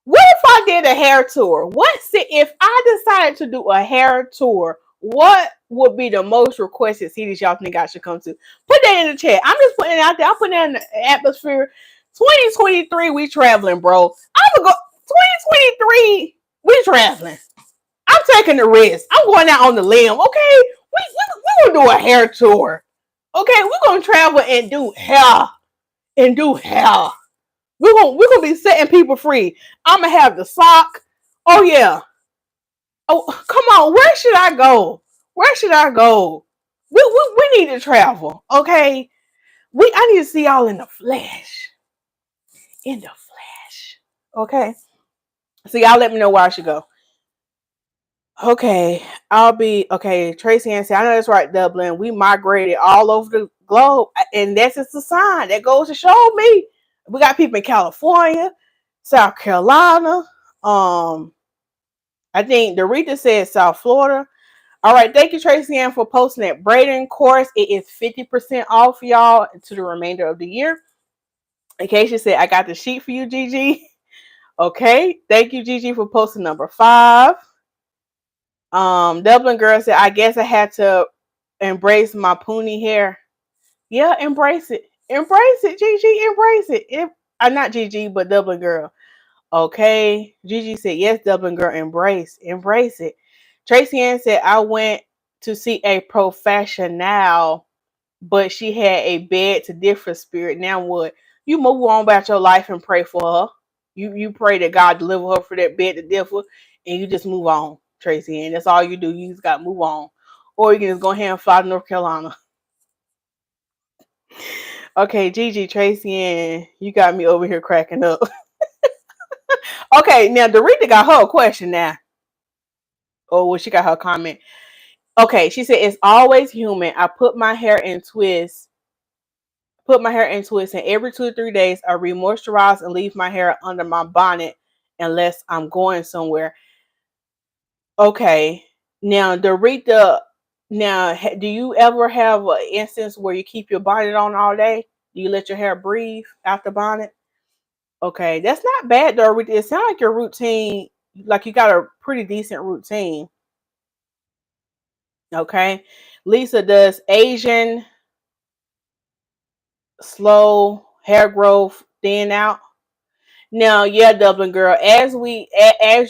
What if I did a hair tour? If I decided to do a hair tour? What would be the most requested cities y'all think I should come to? Put that in the chat. I'm just putting it out there. I'm putting it in the atmosphere. 2023, we traveling, bro. I'm gonna go. 2023, we traveling. I'm taking the risk. I'm going out on the limb. Okay, we gonna do a hair tour. Okay, we're gonna travel and do hair We're gonna be setting people free. I'm gonna have the sock. Oh yeah. Oh, come on. Where should I go? We need to travel. Okay. I need to see y'all in the flesh. Okay. So y'all let me know where I should go. Okay. Tracy Ann said, I know that's right, Dublin. We migrated all over the globe. And that's just a sign. That goes to show me. We got people in California, South Carolina. I think Dorita said South Florida. All right, thank you, Tracy Ann, for posting that braiding course. It is 50% off, y'all, to the remainder of the year. In case you said, I got the sheet for you, Gigi. Okay, thank you, Gigi, for posting number 5. Dublin girl said, I guess I had to embrace my pony hair. Yeah, embrace it. Embrace it, Gigi. Embrace it. Not Gigi, but Dublin girl. Okay. Gigi said, yes, Dublin girl, embrace it. Tracy Ann said, I went to see a professional, but she had a bed to differ spirit. Now what? You move on about your life and pray for her. You pray that God deliver her for that bed to differ, and you just move on, Tracy Ann. That's all you do. You just got to move on. Or you can just go ahead and fly to North Carolina. Okay, Gigi, Tracy Ann, you got me over here cracking up. Okay, now Dorita got her a question now. Oh, well, she got her comment. Okay, she said, it's always humid. I put my hair in twists. And every 2 to 3 days I re-moisturize and leave my hair under my bonnet unless I'm going somewhere. Okay, now Dorita, do you ever have an instance where you keep your bonnet on all day? Do you let your hair breathe out the bonnet? Okay, that's not bad, Dorita. It sounds like your routine, like you got a pretty decent routine. Okay, Lisa, does Asian slow hair growth, thin out. Now, yeah, Dublin girl, as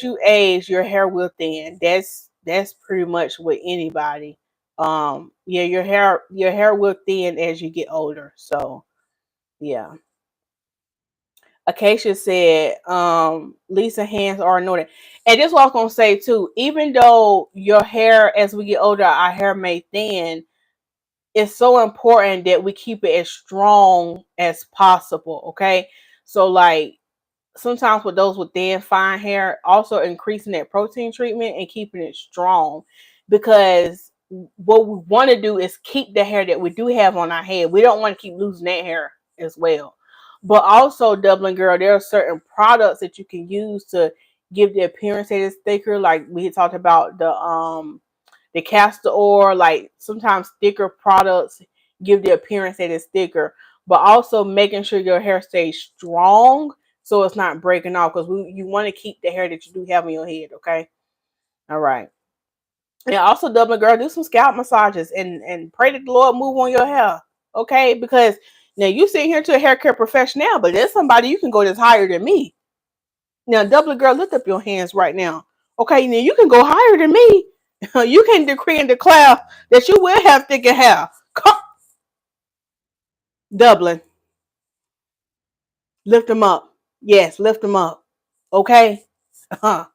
you age, your hair will thin. That's pretty much with anybody. Yeah, your hair will thin as you get older. So yeah. Acacia said, Lisa hands are anointed. And this is what I was gonna say too. Even though your hair, as we get older, our hair may thin, it's so important that we keep it as strong as possible. Okay. So like sometimes with those with thin fine hair, also increasing that protein treatment and keeping it strong, because what we want to do is keep the hair that we do have on our head. We don't want to keep losing that hair as well. But also, Dublin girl, there are certain products that you can use to give the appearance that it's thicker. Like we had talked about the castor oil, like sometimes thicker products give the appearance that it's thicker, but also making sure your hair stays strong so it's not breaking off, because you want to keep the hair that you do have on your head. Okay. All right. And also, Dublin girl, do some scalp massages and pray that the Lord move on your hair. Okay. Because now you sitting here to a hair care professional, but there's somebody you can go that's higher than me. Now, Dublin girl, lift up your hands right now. Okay. Now you can go higher than me. You can decree and declare that you will have thicker hair. Dublin, lift them up. Yes, lift them up. Okay. Uh-huh.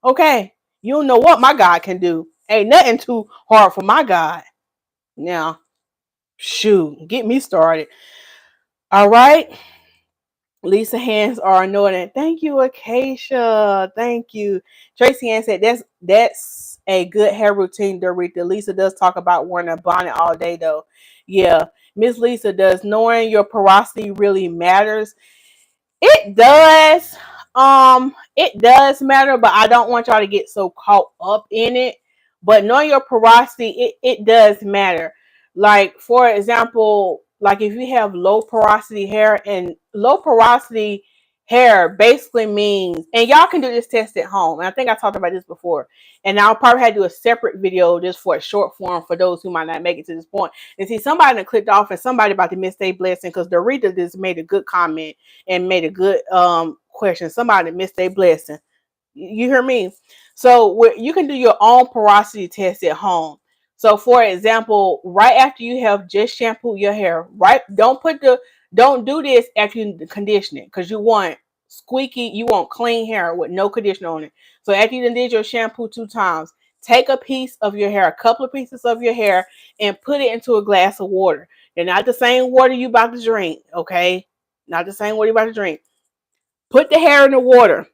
Okay. You don't know what my God can do. Ain't nothing too hard for my God. Now, shoot, get me started. All right. Lisa hands are anointed. Thank you, Acacia. Thank you. Tracy Ann said that's a good hair routine, Dorita. Lisa does talk about wearing a bonnet all day though. Yeah. Miss Lisa, does knowing your porosity really matters? It does. It does matter, but I don't want y'all to get so caught up in it. But knowing your porosity, it does matter. Like, for example, like if you have low porosity hair, and low porosity hair basically means, and y'all can do this test at home. And I think I talked about this before. And I'll probably have to do a separate video just for a short form for those who might not make it to this point. And see, somebody that clicked off and somebody about to miss their blessing, because the reader just made a good comment and made a good question. Somebody missed their blessing. You hear me? So you can do your own porosity test at home. So for example, right after you have just shampooed your hair, right? Don't do this after you condition it, because you want squeaky, you want clean hair with no conditioner on it. So after you did your shampoo 2 times, take a piece of your hair, a couple of pieces of your hair, and put it into a glass of water. They're not the same water you about to drink, okay? Not the same water you about to drink. Put the hair in the water.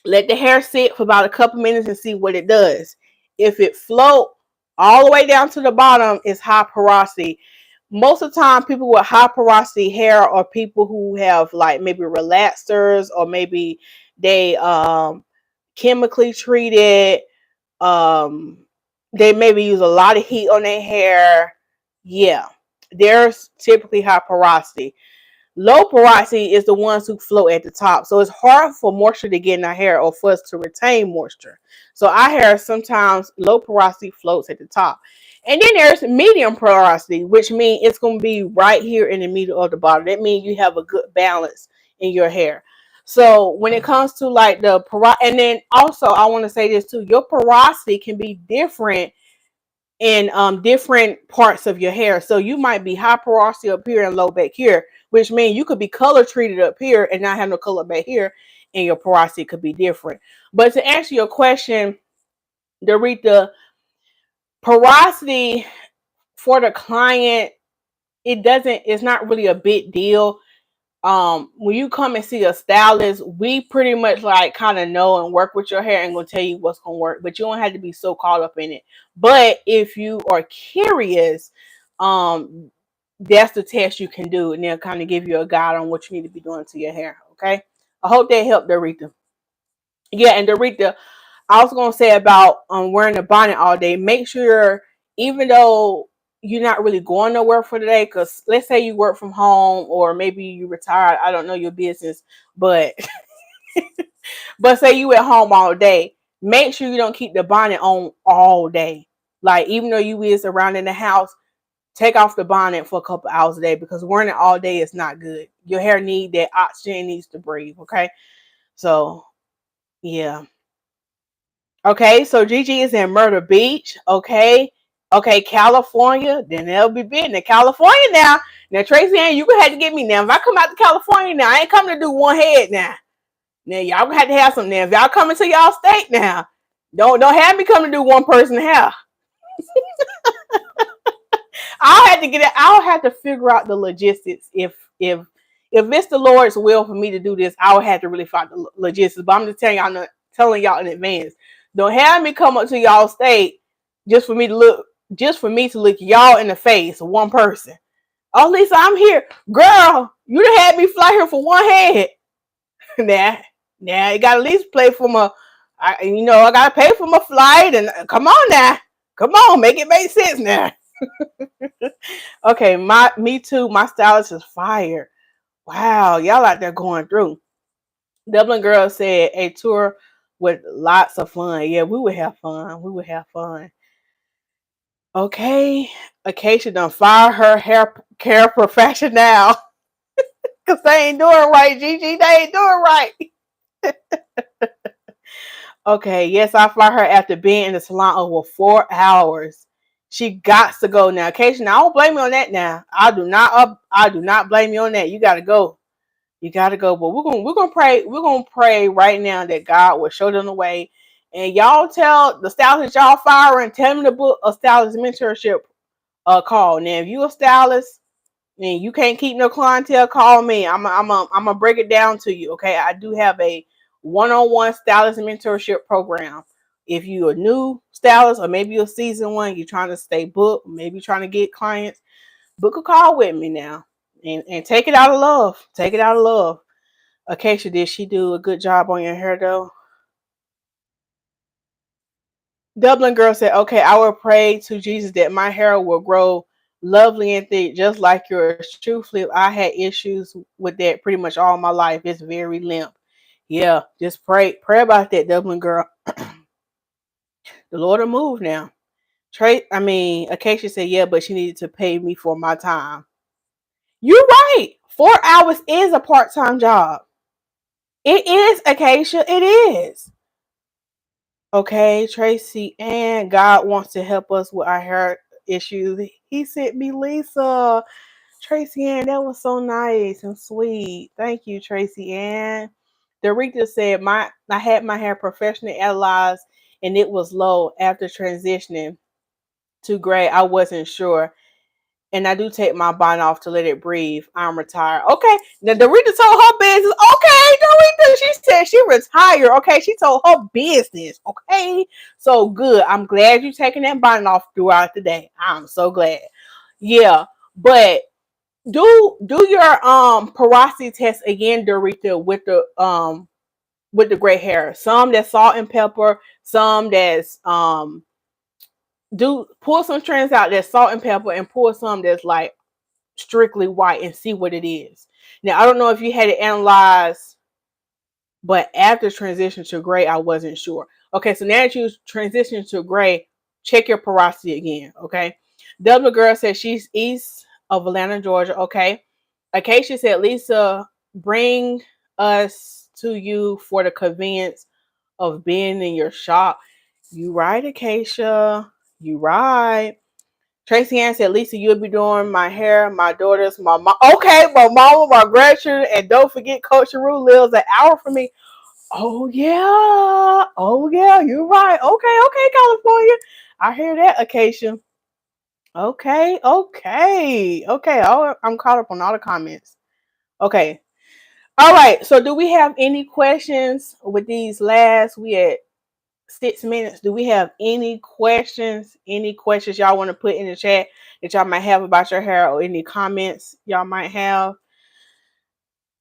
Let the hair sit for about a couple minutes and see what it does. If it float all the way down to the bottom, it's high porosity. Most of the time, people with high porosity hair are people who have like maybe relaxers, or maybe they chemically treated. Um, they maybe use a lot of heat on their hair. Yeah, there's typically high porosity. Low porosity is the ones who float at the top. So it's hard for moisture to get in our hair, or for us to retain moisture. So our hair sometimes low porosity floats at the top. And then there's medium porosity, which means it's going to be right here in the middle of the bottom. That means you have a good balance in your hair. So when it comes to like the porosity, and then also I want to say this too, your porosity can be different in different parts of your hair. So you might be high porosity up here and low back here, which means you could be color treated up here and not have no color back here, and your porosity could be different. But to answer your question, Dorita, porosity for the client, it's not really a big deal. When you come and see a stylist, we pretty much like kind of know and work with your hair and gonna tell you what's gonna work, but you don't have to be so caught up in it. But if you are curious, um that's the test you can do, and they'll kind of give you a guide on what you need to be doing to your hair. Okay, I hope that helped, Dorita. Yeah, and Dorita, I was gonna say about wearing a bonnet all day. Make sure, even though you're not really going nowhere for the day, because let's say you work from home, or maybe you retired. I don't know your business, but but say you at home all day. Make sure you don't keep the bonnet on all day. Like even though you is around in the house, take off the bonnet for a couple hours a day, because wearing it all day is not good. Your hair needs that oxygen, needs to breathe. Okay. So yeah. Okay, so Gigi is in Myrtle Beach. Okay. Okay, California. Then they'll be big. Now, California now. Now, Tracy Ann, you gonna have to get me now. If I come out to California now, I ain't coming to do one head now. Now, y'all gonna have to have some now. If y'all coming to y'all state now, don't have me come to do one person hair. I'll have to figure out the logistics. If it's the Lord's will for me to do this, I'll have to really find the logistics. But I'm just telling y'all in advance. Don't have me come up to y'all state just for me to look y'all in the face, one person. Oh, Lisa, I'm here. Girl, you done had me fly here for one head. Now you gotta at least pay for I gotta pay for my flight, and come on now. Come on, make it make sense now. Okay, me too. My stylist is fired. Wow, y'all out there going through. Dublin Girl said a tour with lots of fun. Yeah, we would have fun. We would have fun. Okay, Acacia done fire her hair care professional because they ain't doing right, Gigi. They ain't doing right. Okay, yes, I fired her after being in the salon over 4 hours. She got to go now. Acacia, now I don't blame you on that. Now I do not blame you on that. You gotta go. You gotta go. But we're gonna pray. We're gonna pray right now that God will show them the way. And y'all tell the stylist y'all firing, tell them to book a stylist mentorship call. Now, if you a stylist and you can't keep no clientele, call me. I'm gonna break it down to you. Okay, I do have a one-on-one stylist mentorship program. If you're a new stylist, or maybe you're a seasoned one, you're trying to stay booked, maybe trying to get clients, book a call with me now, and take it out of love. Take it out of love. Acacia, did she do a good job on your hair though? Dublin Girl said, okay, I will pray to Jesus that my hair will grow lovely and thick, just like yours. Truthfully, I had issues with that pretty much all my life. It's very limp. Yeah, just pray about that, Dublin Girl. The Lord will move now. Acacia said, yeah, but she needed to pay me for my time. You're right. 4 hours is a part-time job. It is, Acacia. It is. Okay, Tracy, and God wants to help us with our hair issues. He sent me Lisa. Tracy Ann, that was so nice and sweet. Thank you, Tracy Ann. Dorita said, I had my hair professionally analyzed and it was low after transitioning to gray. I wasn't sure. And I do take my bonnet off to let it breathe. I'm retired. Okay. Now Dorita told her business. Okay, Dorita. She said she retired. Okay. She told her business. Okay. So good. I'm glad you're taking that bonnet off throughout the day. I'm so glad. Yeah. But do your porosity test again, Dorita, with the gray hair. Some that's salt and pepper, some that's pull some trends out that's salt and pepper, and pull some that's like strictly white, and see what it is. Now, I don't know if you had it analyzed, but after transition to gray, I wasn't sure. Okay, so now that you transition to gray, check your porosity again. Okay. W Girl said she's east of Atlanta, Georgia. Okay. Acacia said, Lisa, bring us to you for the convenience of being in your shop. You right, Acacia. You right. Tracy Ann said, Lisa, you'll be doing my hair, my daughters, my mom. Okay, my mama, my grandchildren, and don't forget Coach Rue lives an hour from me. Oh, yeah. Oh, yeah, you're right. Okay, California. I hear that, Acacia. Okay. I'm caught up on all the comments. Okay. All right. So do we have any questions with these we at 6 minutes? Do we have any questions? Any questions y'all want to put in the chat that y'all might have about your hair, or any comments y'all might have?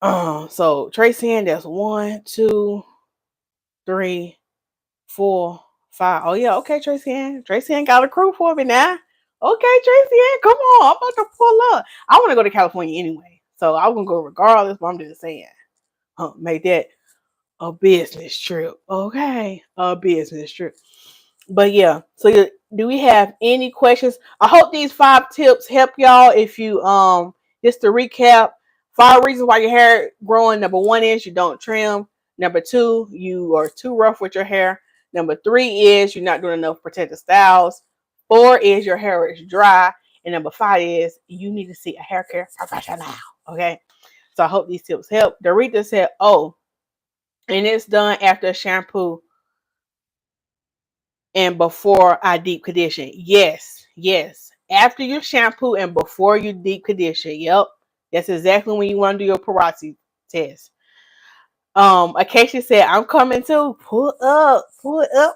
So Tracy Ann, that's 1, 2, 3, 4, 5. Oh yeah, okay, Tracy Ann. Tracy Ann got a crew for me now. Okay, Tracy Ann, come on. I'm about to pull up. I want to go to California anyway, so I'm gonna go regardless, but I'm just saying. Make that a business trip. Okay, a business trip. But yeah, so Do we have any questions? I hope these 5 tips help y'all. If you just to recap, 5 reasons why your hair growing. Number 1 is you don't trim. Number 2, you are too rough with your hair. Number 3 is you're not doing enough protective styles. 4 is your hair is dry. And number 5 is you need to see a hair care professional. Okay. So I hope these tips help. Dorita said, oh, and it's done after shampoo and before I deep condition. Yes, yes. After your shampoo and before you deep condition. Yep. That's exactly when you want to do your porosity test. Acacia said, I'm coming too. Pull up,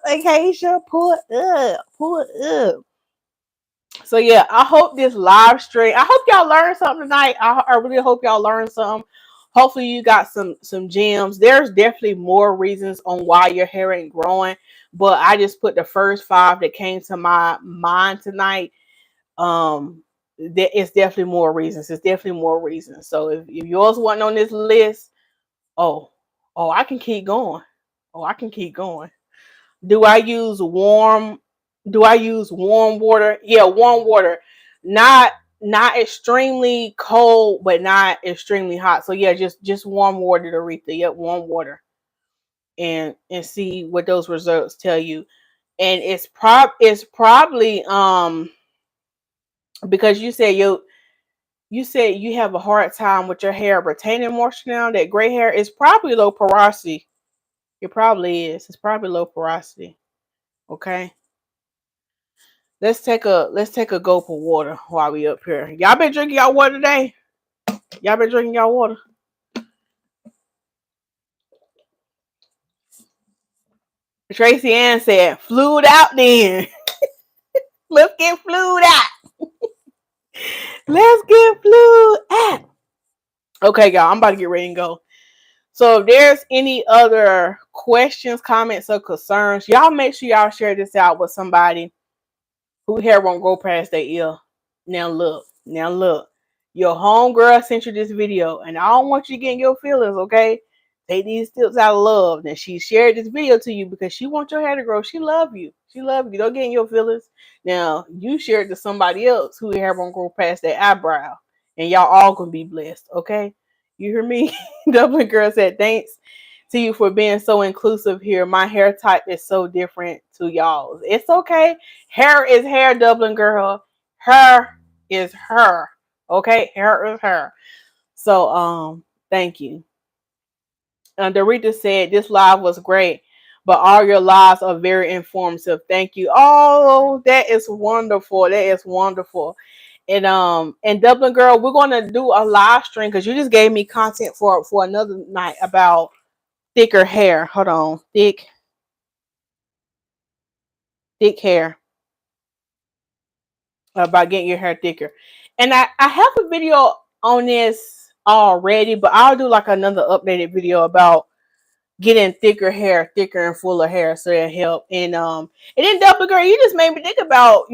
Acacia. Pull up. So yeah, I hope this live stream, I hope y'all learned something tonight. I really hope y'all learned something. Hopefully you got some gems. There's definitely more reasons on why your hair ain't growing, but I just put the first 5 that came to my mind tonight. It's definitely more reasons. It's definitely more reasons. So if yours wasn't on this list, oh, I can keep going. Oh, I can keep going. Do I use warm? Do I use warm water? Yeah, warm water. Not extremely cold, but not extremely hot. So yeah, just warm water to read the warm water, and see what those results tell you. And it's probably because you said you have a hard time with your hair retaining moisture now. That gray hair is probably low porosity. It probably is. It's probably low porosity. Okay. Let's take a gulp of water while we up here. Y'all been drinking y'all water today? Y'all been drinking y'all water? Tracy Ann said, fluid out then. Let's get fluid out. Let's get fluid out. Okay, y'all, I'm about to get ready and go. So if there's any other questions, comments, or concerns, y'all make sure y'all share this out with somebody who hair won't go past their ear. Now look. Your homegirl sent you this video, and I don't want you getting your feelings, okay? Take these tips out of love. Now she shared this video to you because she wants your hair to grow. She love you. She love you. Don't get in your feelings. Now you shared to somebody else who hair won't grow past their eyebrow, and y'all all gonna be blessed, okay? You hear me? Dublin girl said thanks to you for being so inclusive here. My hair type is so different to y'all. It's okay. Hair is hair, Dublin girl. Hair is her. Okay, hair is her. So thank you. Dorita said this live was great, but all your lives are very informative. Thank you. Oh, that is wonderful. That is wonderful. And Dublin girl, we're gonna do a live stream because you just gave me content for another night about thicker hair. Hold on, thick hair, about getting your hair thicker. And I have a video on this already, but I'll do like another updated video about getting thicker and fuller hair, so that help. And then Double Girl, you just made me think about,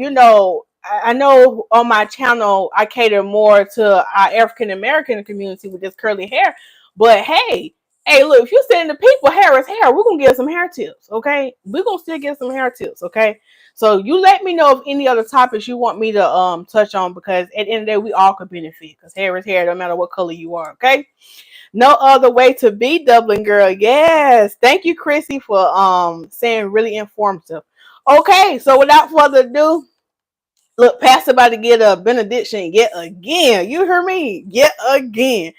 I know on my channel I cater more to our African American community with this curly hair, but hey, look, if you're saying the people hair is hair, we're gonna get some hair tips, okay? We're gonna still get some hair tips, okay? So you let me know if any other topics you want me to touch on, because at the end of the day we all could benefit, because hair is hair no matter what color you are, okay? No other way to be, Dublin girl. Yes. Thank you, Chrissy, for saying really informative. Okay, so without further ado, look, Pastor about to get a benediction yet again. You hear me? Yet again.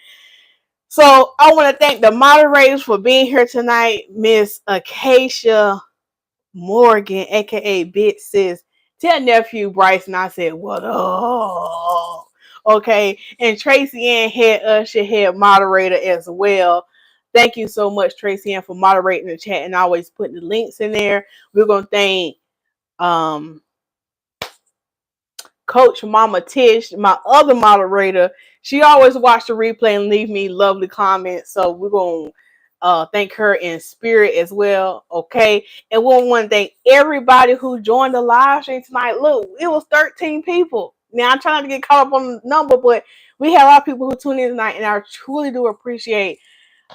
So I want to thank the moderators for being here tonight. Miss Acacia Morgan, aka Bit Sis. Tell nephew Bryson I said, what up? Okay, and Tracy Ann, head usher, head moderator as well. Thank you so much, Tracy Ann, for moderating the chat and always putting the links in there. We're gonna thank Coach Mama Tish, my other moderator. She always watch the replay and leave me lovely comments. So we're gonna thank her in spirit as well. Okay. And we want to thank everybody who joined the live stream tonight. Look, it was 13 people. Now I'm trying to get caught up on the number, but we have a lot of people who tune in tonight, and I truly do appreciate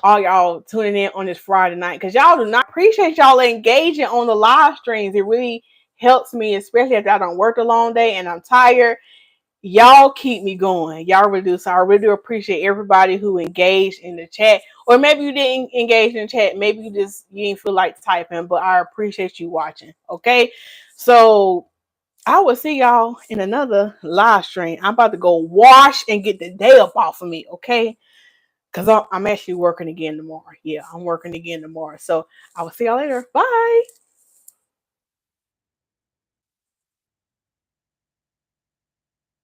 all y'all tuning in on this Friday night, because y'all do not appreciate y'all engaging on the live streams. It really helps me, especially if I don't work a long day and I'm tired. Y'all keep me going. Y'all really do. So I really do appreciate everybody who engaged in the chat. Or maybe you didn't engage in the chat. Maybe you didn't feel like typing, but I appreciate you watching. Okay. So I will see y'all in another live stream. I'm about to go wash and get the day up off of me. Okay. Because I'm actually working again tomorrow. Yeah, I'm working again tomorrow. So I will see y'all later. Bye.